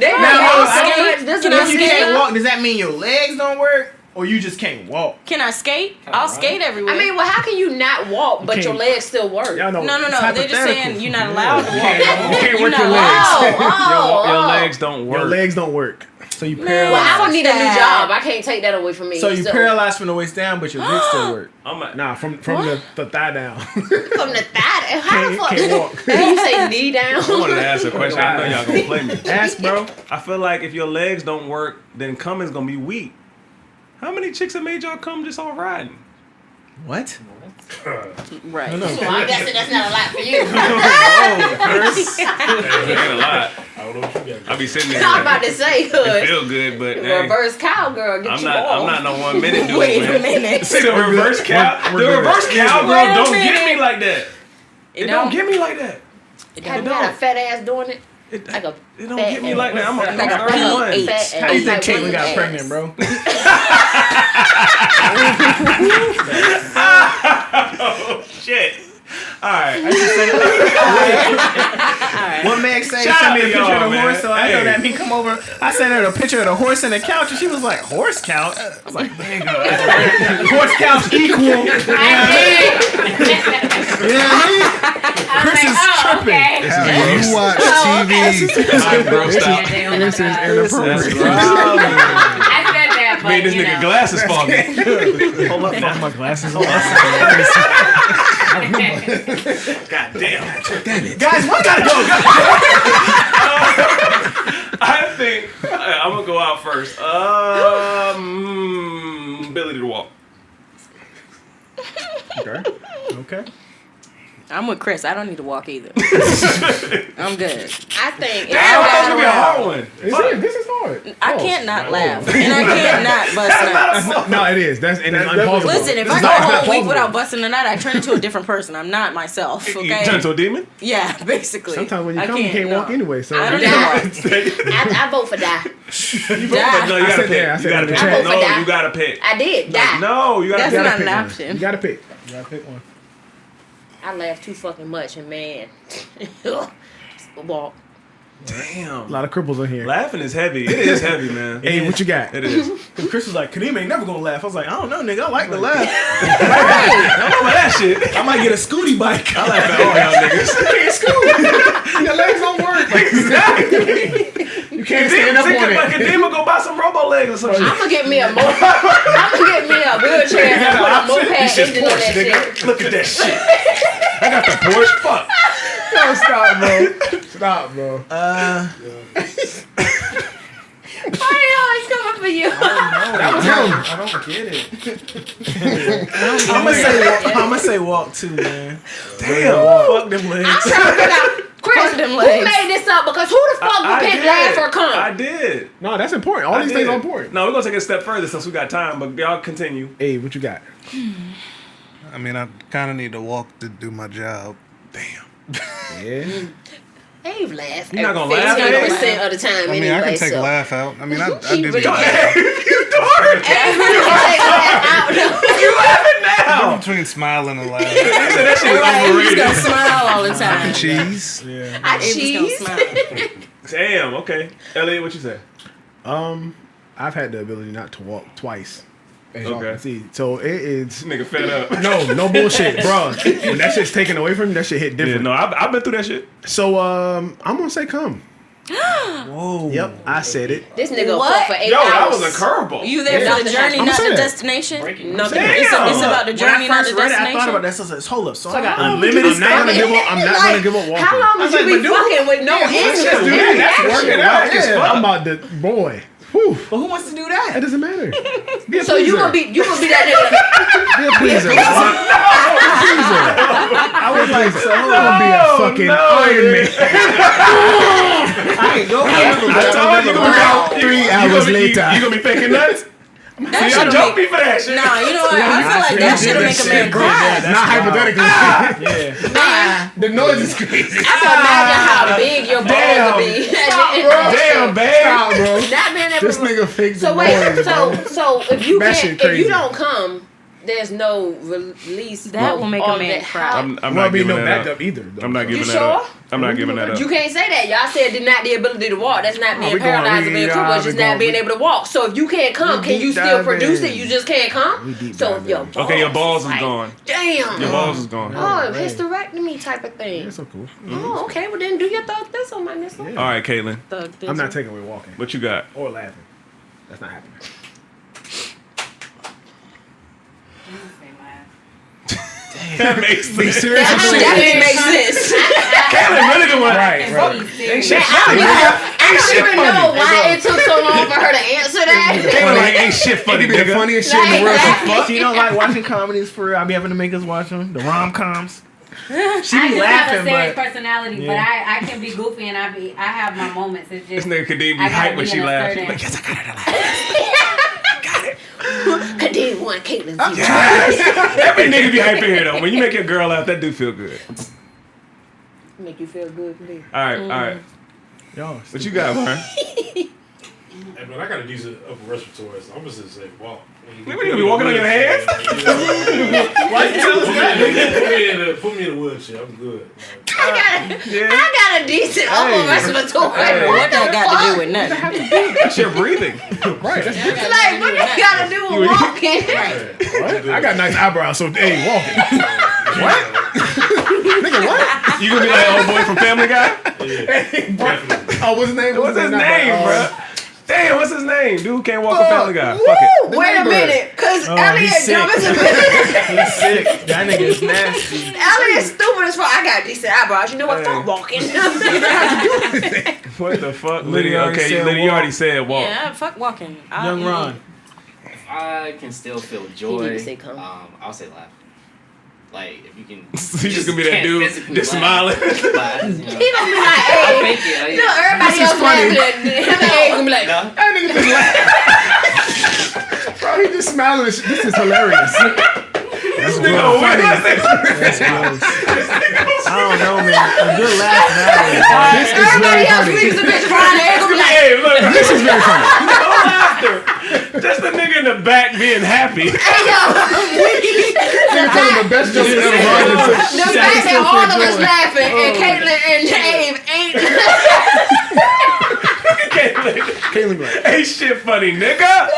They Now, make I so skate. much. This Can is I If you skate? can't walk, does that mean your legs don't work, or you just can't walk? Can I skate? I'll skate everywhere. I mean, well, how can you not walk but your can't- legs still work? Y'all know. no. it's They're just hypothetical. saying you're not allowed to walk. You can't You're work your not legs. Oh, Your oh. legs don't work. Your legs don't work. So you Well, paralyzed. I don't need a new Stop. job. I can't take that away from me. So you paralyzed from the waist down, but your legs still work. I'm a, Nah, from the thigh down. from the thigh. How the fuck? Can't walk. Did you say knee down? I wanted to ask a question. I know y'all gonna play me. Ask, bro. I feel like if your legs don't work, then coming's gonna be weak. How many chicks have made y'all come just all riding? What? Right. So I'm guessing that's not a lot for you. Ain't a lot. I don't know what you got. I be sitting there. I'm about to say, It hood. feel good, but hey, Reverse cowgirl, get I'm you not. off. I'm not no 1 minute dude. Wait a man. minute. See the reverse cow. We're The reverse cowgirl Wait a don't get minute. me like that. It don't get me like that. Have you had a fat ass doing it? Like a It don't fat get me ass. like that. I'm Like a 31. P8. Fat How do you think ass. Caitlyn got Ass. pregnant, bro? Oh shit. All right. What Meg say? Shout Send out me a to picture y'all, of the man. horse, so I know Hey. that mean come over. I sent her a picture of the horse and the couch, and she was like, "Horse couch?" I was like, "Nigga, horse couch equal." You know what I mean? Chris is tripping. You watch TV. I'm grossed out. This is inappropriate. I said that, but Made this you nigga know. glasses foggy. Hold up, fuck my glasses. Hold on. God damn. Guys, one gotta go. I think I'm gonna go out first. Ability to walk. Okay. I'm with Chris. I don't need to walk either. I'm good. I think Damn, that should be a hard one. This is hard. I can't not laugh. And I can't not bust nuts. No, it is. That's and it's unpausable. Listen, if This I is go not- a it's not whole week pausable. without busting a nut, I turn into a different person. I'm not myself. You Okay. turn into a demon? Yeah, basically. Sometimes when you I come, you can't walk no. anyway. So I don't need to walk. I vote for die. No, you Die. gotta said pick. that. I You said gotta that. pick. I vote for No, die. you gotta pick. I did die. No, you gotta That's pick. not an pick one. option. You gotta pick. You gotta pick one. I laugh too fucking much, and man, walk. A Damn. lot of cripples in here. Laughing is heavy. It is heavy, man. Hey, what you got? It is. Cause Chris was like, Kadeem ain't never gonna laugh. I was like, I don't know, nigga. I like to laugh. I don't know about that shit. I might get a scooty bike. I laugh at all y'all niggas. Your legs don't work. You can't stand up on Like a it. demon go buy some robo legs or some shit. I'm gonna get me a moped. I'm gonna get me a wheelchair and put a moped This shit's engine on that Porsche, shit. nigga. Look at that shit. I got the Porsche. Fuck. No, stop, bro. Stop, bro. Why are they always coming for you? That was him. I don't get it. I'ma say walk too, man. Damn. Fuck them legs. I'm trying to figure out, Chris, Fuck them who legs. made this up? Because who the fuck would pick laugh or come? I did. No, that's important. All I these things did. are important. No, we're gonna take it a step further since we got time, but y'all continue. Hey, what you got? I mean, I kind of need to walk to do my job. Yeah. Dave laugh. You're not gonna laugh, 15% of the time I mean, anyway. I can take so. a laugh out. I mean, I He do really the can. job. Dave really can take laugh out. You laughing now? Between smiling and laughing. That shit is Right, he's overrated. gonna smile all the time. Cheese. I He's cheese. gonna smile. Damn. Okay. Elliot, what you say? I've had the ability not to walk twice. As y'all Okay. can see. So it is. This nigga fed up. No bullshit, bro. When that shit's taken away from me, that shit hit Yeah, different. no, I've been through that shit. So I'm gonna say come. Whoa. Yep, I said it. This nigga What? fuck for 8 Yo, hours. that was a curveball. You there for the journey, I'm not saying the that. destination? Nothing. It's about the When journey, I not first the read it, I destination. thought about that. So I said, hold up. So I got how unlimited I'm not gonna give up. I'm not gonna give up walking. How long would you be fucking with no let's engine? just do that. That's working out. It's Yeah, fun. I'm about to boy. Whew, But who wants to do that? that doesn't matter. Be a So you gonna pleaser. be that nigga? Be a pleaser. I was like, so I'm gonna be a fucking Iron Man. I ain't go I told you. 3 hours later. You gonna be faking nuts? That Y'all should've joke make- me for that shit. Nah, you know what? I feel like that should make a man cry. Not hypothetically. Yeah. The noise is crazy. I can imagine how big your balls would be. Damn, babe. Stop, bro. Not being able This to. nigga faked So the wait, noise, bro. so if you That can't, shit if crazy. you don't come, there's no release. That of will make a all man that. cry. I'm Won't not be giving no that up. backup either. Though. I'm not giving You that up. sure? I'm not giving that up. You can't say that. Y'all said did not the ability to walk. That's not being we going- paralyzed or we- being crippled. It's just we not going- being able to walk. So if you can't come, we can you deep still dive produce in. it? You just can't come. We deep So dive your in. balls Okay, your balls is like, gone. Damn. Your balls is gone. Oh, hysterectomy type of thing. That's so cool. Oh, okay. Well, then do your thug this on my nipple. All right, Caitlin, I'm not taking away walking what you got? or laughing. That's not happening. That makes sense. Serious? That didn't make sense. Caitlin really good one. Right. Man, I don't even know why it took so long for her to answer that. Kayla like, ain't shit funny, It be the nigga. funniest shit in the world. Fuck, you don't like watching comedies for real. I be having to make us watch them. The rom-coms. She I be just have a laughing, serious but personality, but Yeah. I can be goofy and I have my moments. It's This just nigga Kadeem be I gotta hype be when she in a laughs. certain- Like, yes, I got her to laugh. Kadeem won Caitlyn. Every nigga be hype in here though. When you make your girl laugh, that do feel good. Make you feel good, Kadeem. All right. Yo, What you got, man? Hey, man, I got a decent upper respiratory, so I'm just gonna say walk. What, you gonna be walking on your hands? Why you tell us that? Put me in the wheelchair. I'm good. I got a decent upper respiratory. Hey, What that got to do with nothing? That's your breathing. Right. That's good. Like, what that got to do with walking? What? I got nice eyebrows, so hey, walking. What? Nigga, what? You gonna be like old boy from Family Guy? Definitely. Oh, what's his name? What's his name, bro? Damn, what's his name? Dude can't walk a Family Guy. Woo! Fuck it. Wait a minute, because Elliot he's dumb sick. as a bitch. he's sick. That nigga is nasty. Elliot's stupid as fuck. I got decent eyebrows. You know what? Stop walking. What the fuck? Lydia Lydia, already okay, said Lydia, you walk. already said walk. Yeah, fuck walking. Young Ron. If I can still feel He joy, need to say come. I'll say laugh. Like if you can. You just gonna be that can't dude physically just laugh. smiling. Laugh, you know. He gonna be like, I'll hey. fake it. Like, No, everybody else laughing at him. Hey, gonna be like, no. That nigga just laugh. Bro, he just smiling. This is hilarious. This nigga, what is That's gross. I don't know, man. A good laugh matters. This is everybody very else funny. leaves a bitch crying. They gonna be like, Hey, look, This is very funny. no laughter. Just the nigga in the back being happy. hey, yo. Nigga telling the best joke ever. The fact that all of us laughing and Caitlyn and Dave ain't. Caitlyn be like, Ain't shit funny, nigga.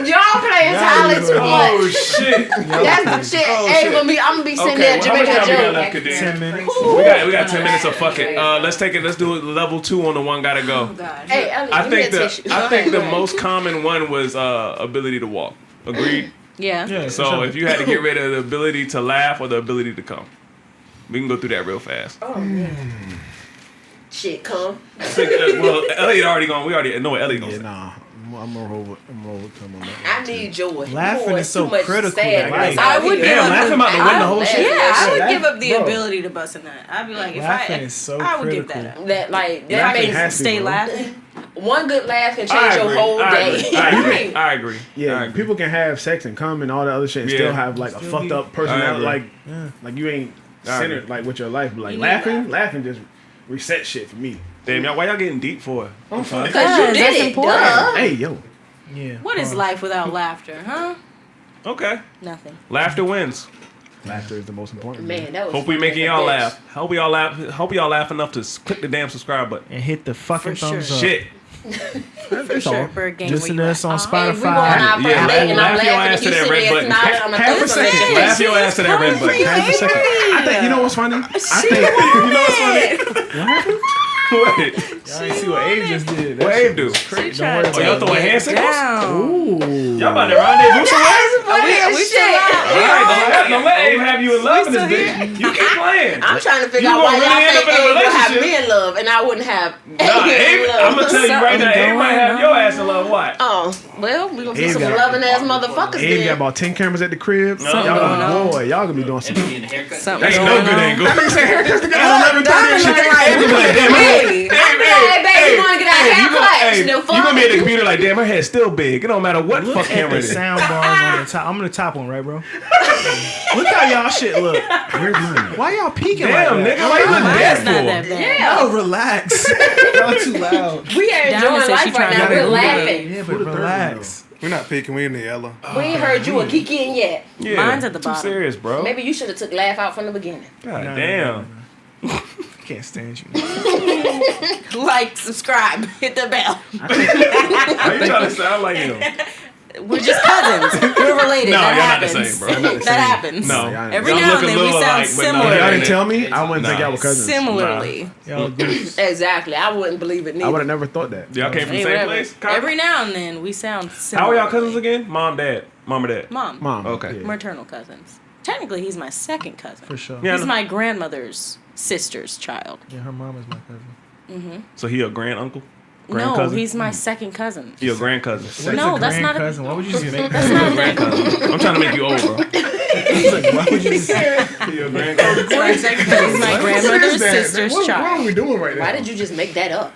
Y'all playing Tyler too Oh much. shit. That's the shit. Hey, shit. I'm gonna be sitting Okay, there well, how much Jamaica time we got Joe. left, Kadeem? 10 minutes. We got 10 minutes, so fuck it. Let's take it. Let's do it level 2 on the one gotta go. Hey, Elliot, I give me think a tissue. I think the most common one was ability to walk. Agreed. Yeah. Yeah, for So sure. if you had to get rid of the ability to laugh or the ability to come, we can go through that real fast. Oh man. Shit, come. Well, Elliot already gone. We already know what Elliot gonna yeah, say. nah. I'm gonna roll with him on that. I need joy. Laughing Boy, is so too much critical sad to right life. now. I would Here. give Damn, up laughing about to win the whole shit. Yeah, I would That- give up the bro. ability to bust a nut. I'd be like, if Laughing is so I would give critical. that up. That like that Laughing makes has to, Stay bro. laughing. one good laugh can I change your agree. whole I day. agree. I agree. I agree. I Yeah, agree. people can have sex and come and all that other shit and Yeah. still have like a Still fucked be- up personality. I Like, agree. like you ain't I centered agree. like with your life. But like You need laughing just reset shit for me. Damn, y'all, why y'all getting deep for? I'm fine. Because you That's did it, important. duh. Hey yo, Yeah. What is life without laughter, huh? Okay. Nothing. Laughter wins. laughter is the most important. Man, that was Hope we funny making as a y'all bitch. laugh. Hope y'all laugh. Hope y'all laugh enough to click the damn subscribe button. And hit the fucking For thumbs sure. up. Shit. For sure. Bird game. Listen to us on Hey, we going Spotify. out for Yeah, a date and I'm laugh your laughing ass and to you that sitting red there button. smiling. I'm Half a like, second. Laugh your ass to that red button. Half a second. I think you know what's funny. I think You know what's funny? What? Y'all ain't see what Abe just did. What Abe do? Don't worry Oh, y'all throwing hand signals? Down. Y'all about to rendezvous somewhere? We still out. All right, don't let Abe have you in love in this bitch. You keep playing. I'm trying to figure You out why gonna y'all really end think up in a Abe would have relationship. me in love and I wouldn't have Nah, Abe Abe, in love. I'm gonna tell you right now, Something Abe might going have your on. ass in love. What? Oh, well, we gonna be Abe some got- loving ass motherfuckers Abe got then. about 10 cameras at the crib. Something Y'all going gonna, on. boy, y'all gonna be doing some. And getting a haircut. Something Ain't going no good on. angle. Nigga say haircuts together at 11:30 and shit. Abe be like, damn, Hey. I'm like, baby, you wanna get our hair cut? you No gonna be at the fuck. computer like, damn, her head's still big. It don't matter what Look fuck at camera the it is. sound bars on the top. I'm on the top one, right, bro? Look how y'all shit look. Where's mine? Why y'all peeking Damn, like that? nigga, why you look Mine's dead not that for? bad. Oh, relax. Y'all too loud. We are Diamond enjoying said life she right trying now. to We're Google laughing. Yeah, Who but the third one, relax. We're not peeking. We in the yellow. We ain't heard you a kikiing yet. Yeah, Mine's at the too bottom. serious, bro. Maybe you should have took laugh out from the beginning. God No, damn. Can't stand you. Like, subscribe, hit the bell. Why you trying to sound like him? We're just cousins. We're related. No, that y'all not the happens. same, bro. Y'all not the That happens. No. y'all Every Y'all now look and a then we little sound alike, but no, similar. If y'all ain't didn't it. tell me, I wouldn't think Nah. y'all were cousins. Similarly. Y'all goose. Exactly. I wouldn't believe it I neither. would have never thought that. Y'all came from the Hey, same whatever. place? Every now and then we sound similar. How are y'all cousins again? Mom, dad. Mom or dad? Mom. Mom. Okay. yeah. Maternal cousins. Technically, he's my second cousin. For sure. Yeah, I He's know. my grandmother's sister's child. Yeah, her mom is my cousin. So he a grand uncle? No, he's my second cousin. He a grand cousin. No, that's not a cousin. Why would you just make That's not a I'm trying to make you old, bro. Why would you just say He a grand cousin. He's my grandmother's sister's What child. are we doing right now? Why did you just make that up?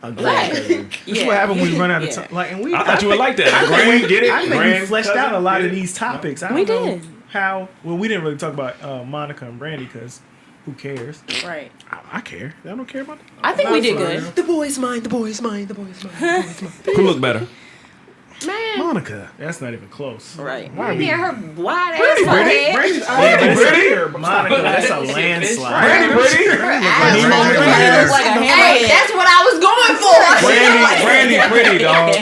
A grand cousin. This is what happened when we run out of Yeah. time. Like, and we. I thought you would like that. Grand, get it? I think we Grand fleshed cousin, out a lot get of it? these topics. I We don't know did. how. Well, we didn't really talk about Monica and Brandy because who cares? Right. I care. I don't care about that. I think we did good. The boy's mine. The boy's mine. The boy's mine. Who look better? Man, Monica. That's not even close. Right. Why are you we? hear her wide ass Brandy, forehead. Brandy's Yeah, but it's Brandy? a- Monica, that's a landslide. Brandy pretty. Ass Brandy forehead. looks like a Hey, hammerhead. that's what I was going for. Brandy pretty, dog.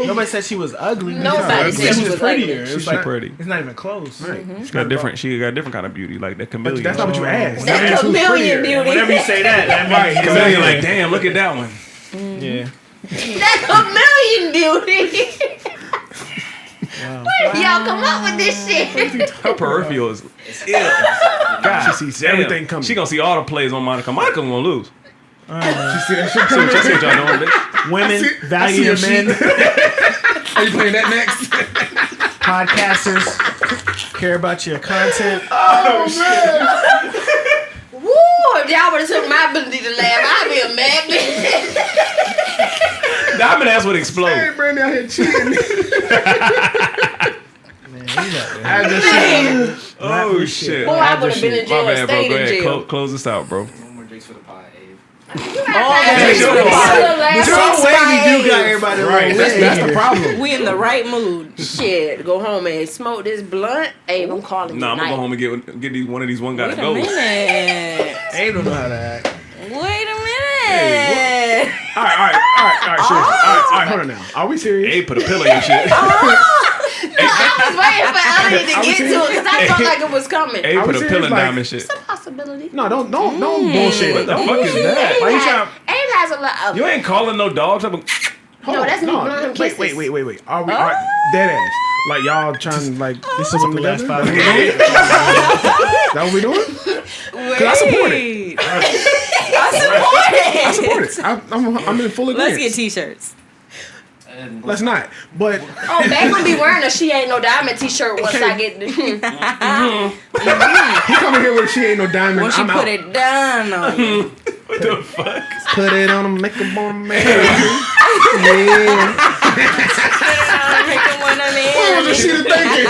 Nobody said she was ugly. Nobody said she was prettier. ugly. It's She's like pretty. It's not even close. Right. She got a different kind of beauty, like that chameleon. That's not what you asked. That That's means a who's million prettier. beauty. Whenever you say that, that Right, means chameleon. Like, damn, look at that one. Yeah. That's a million beauty. Where did y'all come up with this shit? Her peripheral is God. She sees everything coming. She gonna see all the plays on Monica. Monica gonna lose. She see that shit See coming. what y'all doing, bitch. Women I value see your your men. Are you playing that next? Podcasters care about your content. Woo! If y'all would have took my ability to laugh, I'd be a mad bitch. Diamond ass would explode. Hey, Brandy out here cheating. Man, you know, I just Oh shit. Boy, I would have been in jail My and bad, bro. stayed Go in ahead. jail. Close this out, bro. No more drinks for the pod, Abe. That's your There's no way we do got everybody right. That's the problem. We in the right mood. Shit, go home and smoke this blunt. Hey, I'm calling you Nah, I'm gonna tonight. go home and get one of these one gotta Wait a go. minute. Abe don't know how to act. Wait a minute. All right, seriously. All right, hold on now. Are we serious? Abe put a pillow in your shit. I was waiting for Elliot to get to it because I felt like it was coming. Abe put a serious? pillow in Like- Diamond shit. It's a possibility. No, don't bullshit. What the Don't fuck is bullshit. that? Abe Why you has, trying? Abe has a lot of... You ain't calling no dogs up. Hold No, on, that's me blowing him kisses. Wait. Are we dead ass? Like y'all trying to like This put is something the last together? 5 minutes. That what we doing? Wait. I support it. I support it. I'm in full agreement. Let's get t-shirts. Let's not. But Oh, Beck gonna be wearing a She Ain't No Diamond t-shirt once I get... he coming here with she ain't no diamond. Once you I'm put out. it down on you. What the fuck? Put it on him, make him on a man. Yeah. Make it one on the What end. was she thinking?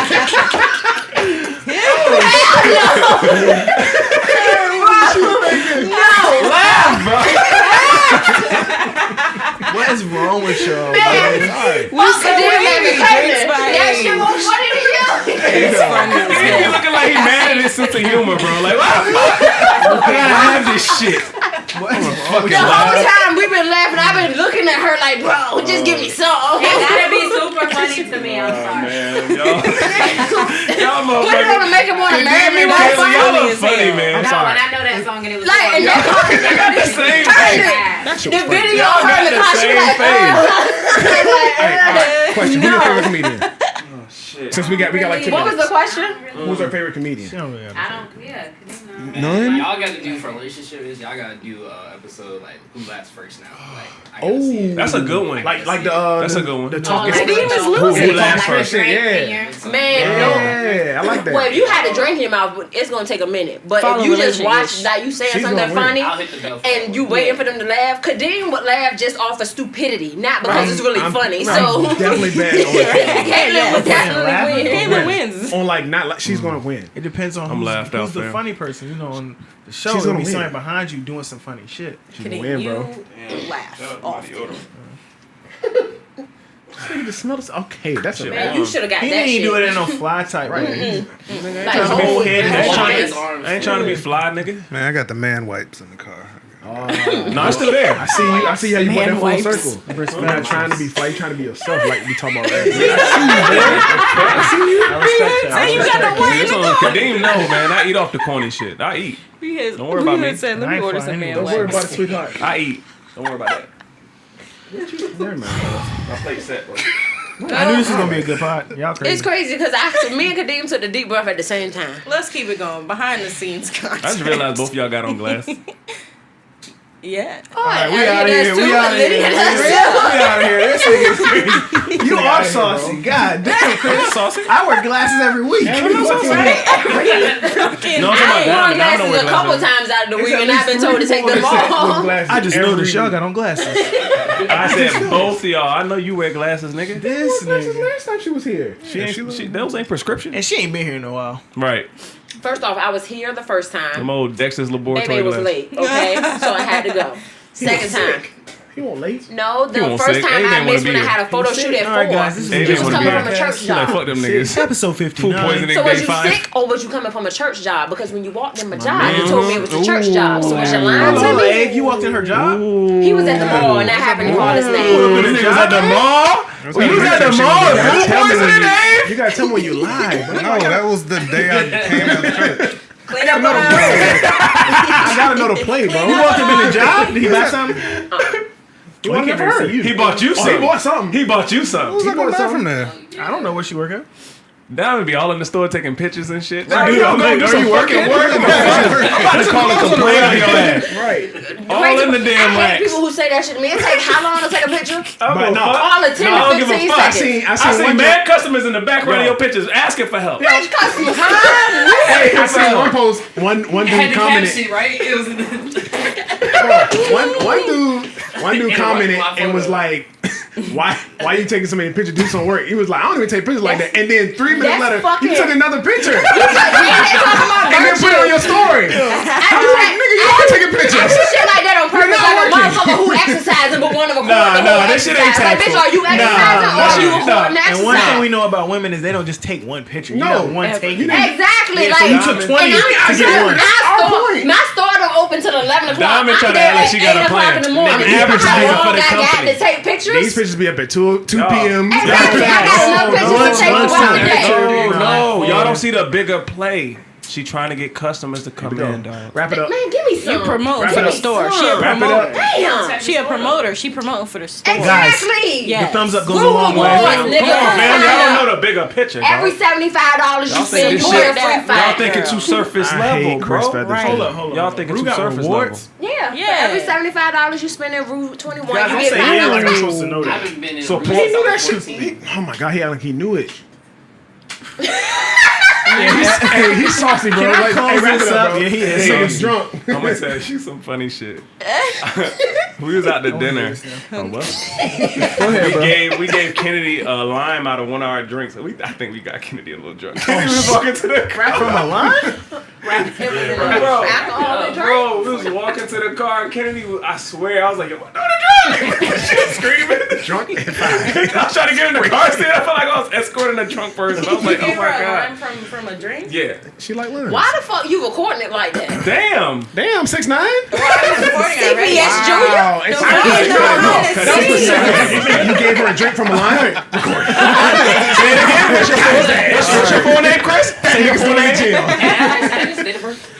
What is wrong with y'all? What's the deal, baby? That shit was funny to you. It's funny as He hell. looking like he mad at his sense of humor, bro. Like, why the fuck? I gotta have this shit. The whole time we've been laughing, I've been looking at her like, bro, just give me some. It gotta be super funny to me. I'm sorry. Man, y'all Put it on to make it more Damn American. it, That's Kayla, y'all funny. look funny, man. No, when I know that song and it was Like, and that The same thing. the video Y'all of her got in the the car, she same like, face. Question: Who's your favorite comedian? Shit. Since we got like 10 what was the minutes. question? Who's our favorite comedian? She don't really I understand. don't, yeah. 'cause you know. None. Y'all got to do for relationships. Y'all got to do episode like who laughs first now. Like I gotta see it. That's a good one. Like the That's a good one. The talking. Kadeem is Who losing. laughs Like a first? drink Yeah. in your- Man, no. Yeah, I like that. Well, if you had a drink in your mouth, it's gonna take a minute. But Follow if you just relationships. watch, like you saying She's something gonna win. funny, I'll hit the bell. and you waiting for them to laugh, Kadeem would laugh just off of stupidity, not because it's really funny. So I'm definitely bad on that. Caitlyn would laughing. definitely win. Caitlyn wins. On like not like she's gonna win. It depends on I'm who's, laughed who's out, the fam. funny person. You know, on the show, She's there'll gonna be win. somebody behind you doing some funny shit. She's gonna win, bro. Laugh off. Nigga just smell this. Okay, that's a Man, you should have got He that didn't shit. do it in no fly type way. Like, Whole head and I ain't that trying shit. to- I ain't trying to be fly, nigga. Man, I got the man wipes in the car. No, it's still there. I see how you went that full wipes. circle. You're not trying to be fly, you trying to be yourself, like we talking about earlier. I respect that. Hey, you got the This one, Kadeem, no, man. I eat off the corny shit. I eat. Don't worry about me. Said, let I me ain't order fine some anyway. man Don't worry wipes. about it, sweetheart. I eat. Don't worry about that. Never mind, bro. My plate set, bro. I knew this was gonna be a good pod. Y'all crazy. It's crazy because me and Kadeem took the deep breath at the same time. Let's keep it going. Behind the scenes content. I just realized both of y'all got on glass. Yeah. Oh, Alright, we out of here. We out of here. We out of here. This nigga's crazy. You are saucy. God damn, Chris. Saucy? I wear glasses every week. No, I'm talking about I Diamond. I don't ain't worn glasses wear a couple glasses. times out of the week, and I've been told to take them off. I just noticed y'all got on glasses. I said both of y'all. I know you wear glasses, nigga. This Glasses nigga. last time she was here. Those ain't prescription. And she ain't been here in a while. Right. First off, I was here the first Them time. old Dexter's laboratory Baby was glasses. late, okay? So I had to go. Second time. He won't late. No, He the won't first sick. time They I didn't wanna missed be when I here. had a photo shoot at 4. Alright, guys, this is They You didn't was want to coming be from a here. church She like, job. fuck them niggas. Episode Food 59. poisoning So day was you 5. sick or was you coming from a church job? Because when you walked in my job, you told me it was a church job. So was you lying to Hold on, me? Abe, you walked in her job? He was at the mall and that happened to call his name. This nigga was at the mall? You was at the mall? Food poisoning, Abe? You gotta tell me when you lied. Bro. No, that was the day I came out of church. Clean up my I gotta know the play, bro. You walked up in the job? Did he buy something? He wanted to her. He bought you Oh, something. he bought something. He bought you something. Who's He I bought gonna buy something. from there? I don't know where she work at. That would be all in the store taking pictures and shit. Dude, I'm like, are you working? I'm about to call and complain on your ass. Right. All in the damn I hate racks. people who say that shit to me. It takes how long to take a picture? But no, All of 10 I don't to give a 15 fuck. seconds. I see one mad customers in the background of Yo. your pictures asking for help. Which customers? Hey, I seen one post. One dude commented. right? It was One dude commented and was like, why you taking so many pictures? Do some work. He was like, I don't even take pictures like that. And then 3 minutes That's later, fucking- you took another picture And they talking about and then put it on virtue. your story. I do Nigga, you are taking I do pictures. shit like that on purpose, not like a working. motherfucker who exercising but want to record the nah, whole this shit ain't exercise. Like, bitch, tactful. are you exercising or are you recording the And one thing exercise? we know about women is they don't just take one picture. You No. got one take. Exactly, Yeah, so like you took 20 and to get one. My store don't open till 11 o'clock. Diamond I'm tryna there act like at she got a 8 o'clock in the plan. morning. I'm You know how advertising for long the I got company. to take pictures? These pictures be up at 2 p.m. Exactly, I got enough pictures to take throughout the day. No, y'all don't see the bigger play. She trying to get customers to come in, dog. Wrap it up. Man, give me some. You promoting Wrap for it the up. store. She a Wrap it promoter. up. Damn. She a promoter. She promoting for the store. Exactly. Yeah. The thumbs up goes a Google long way. Awards, Come nigga. on, man. Y'all don't know the bigger picture, Every dog. $75 you Y'all spend, think you this wear a shit- free Y'all fight. thinking too surface I level, hate Chris bro. Feathers. Right. Hold up. Y'all thinking Ru too got surface rewards? Yeah. Yeah. For every $75 you spend in Route 21, Guys, you don't get say yeah like I'm $5. supposed to know I that. haven't been in. So a Paul- He knew that since I was shit. 14. Oh my god, he act like he knew it. Hey, he's saucy, bro. Can I Like, close hey, wrap this it up? bro. Yeah, he is He saucy. is drunk. I'm gonna tell you some funny shit. We was out to dinner. Oh, well. Go ahead, bro. We gave Kennedy a lime out of one of our drinks. I think we got Kennedy a little drunk. Kennedy was walking to the car. From a line? Bro, Alcohol bro, we was walking to the car and Kennedy was, I swear, I was like, yo, what, no, the drunk! She was screaming. Drunk at 5. I was trying to get in the car still. I felt like I was escorting a drunk person. I was like, oh my god. from a drink? Yeah. She like limes. Why the fuck you recording it like that? Damn. Damn, 6'9"? CPS Junior? Wow, it's You gave her a drink from a line? Say it again. What's your full name, Chris? Say your full name.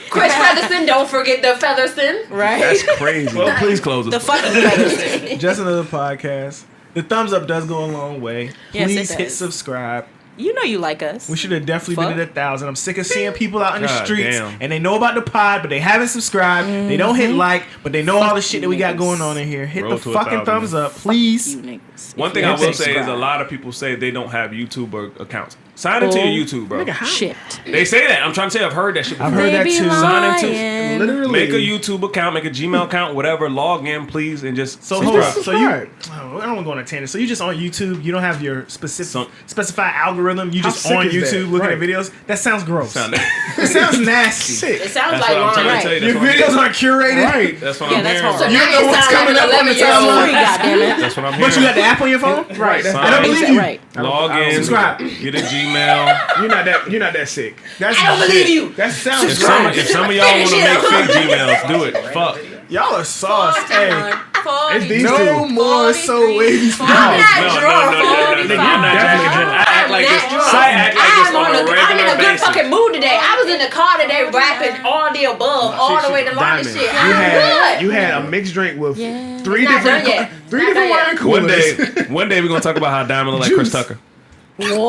Chris Featherston, don't forget the Featherston. Right? That's crazy. Well, please close The it. fucking Featherston. Just another podcast. The thumbs up does go a long way. Yes, it Please hit does. subscribe. You know you like us. We should have definitely been at 1,000. I'm sick of seeing people out in the God streets damn. and they know about the pod, but they haven't subscribed. They don't hit like, but they know all the shit that we got going on in here. Hit Roll the to fucking 1,000. thumbs up, please. You niggas. One thing I will say is a lot of people say they don't have YouTube accounts. Sign into your YouTube, bro. Shit. They say that. I'm trying to tell you, I've heard that shit before. I've heard that They be too. Sign into lying. Literally. Make a YouTube account, make a Gmail account, whatever. Log in, please, and just So hold up. subscribe. So you, oh, I don't want to go on a tangent. So you just on YouTube. You don't have your specified algorithm. You How just sick on is that? YouTube looking Right. at videos. That sounds gross. Sound- It sounds nasty. It sounds That's like what I'm trying to Ron tell you. Ray. That's Your what I'm videos hearing. aren't curated. Right. That's what Yeah, I'm that's hearing. hard. So now you what's sound coming like up on the 11-year-old. timeline. Free, goddammit. That's what I'm hearing. But you got the app on your phone? Right. That's, Sign. I don't believe you. Right. Log in, Subscribe. get a Gmail. you're not that sick. That's I don't believe you. That sounds If some of y'all want to make Finish fake Gmails, do it. Fuck. Y'all are sauce. Hey, It's these no two. more so wavy. I'm not No, drunk. nigga, you're not Definitely drunk. drunk. I act like this. I'm not I act like this on a I'm in regular a good basis. fucking mood today. I was in the car today rapping all the above, all the way to London Diamond. shit. I'm good. You had a mixed drink with three Not different done yet. three Not different done wine yet. coolers. One day we're gonna talk about how Diamond look like Chris Tucker. We gotta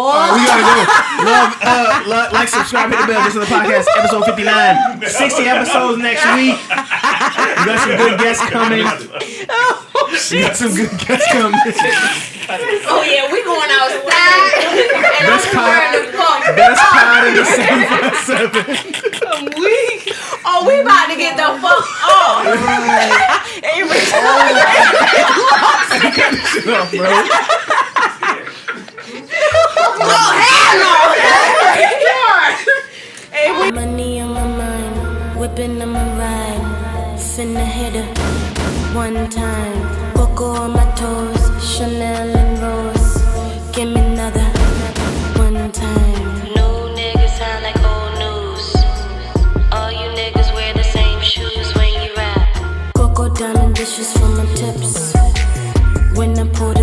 go. Love, like, subscribe, hit the bell. Listen to the podcast, episode 59. 60 episodes next week. You got some good guests coming. You got some good guests coming. Oh yeah, we going outside. And Best I'm wearing the fuck. Best pod in the 757. I'm weak. Oh, we about to get the fuck off. Shut up, bro. Oh hell no! Money on my mind, whipping on my ride. Finna hit her one time. Coco on my toes, Chanel and Rose. Give me another one time. New niggas sound like old news. All you niggas wear the same shoes when you rap. Coco diamond dishes for my tips. When I pour the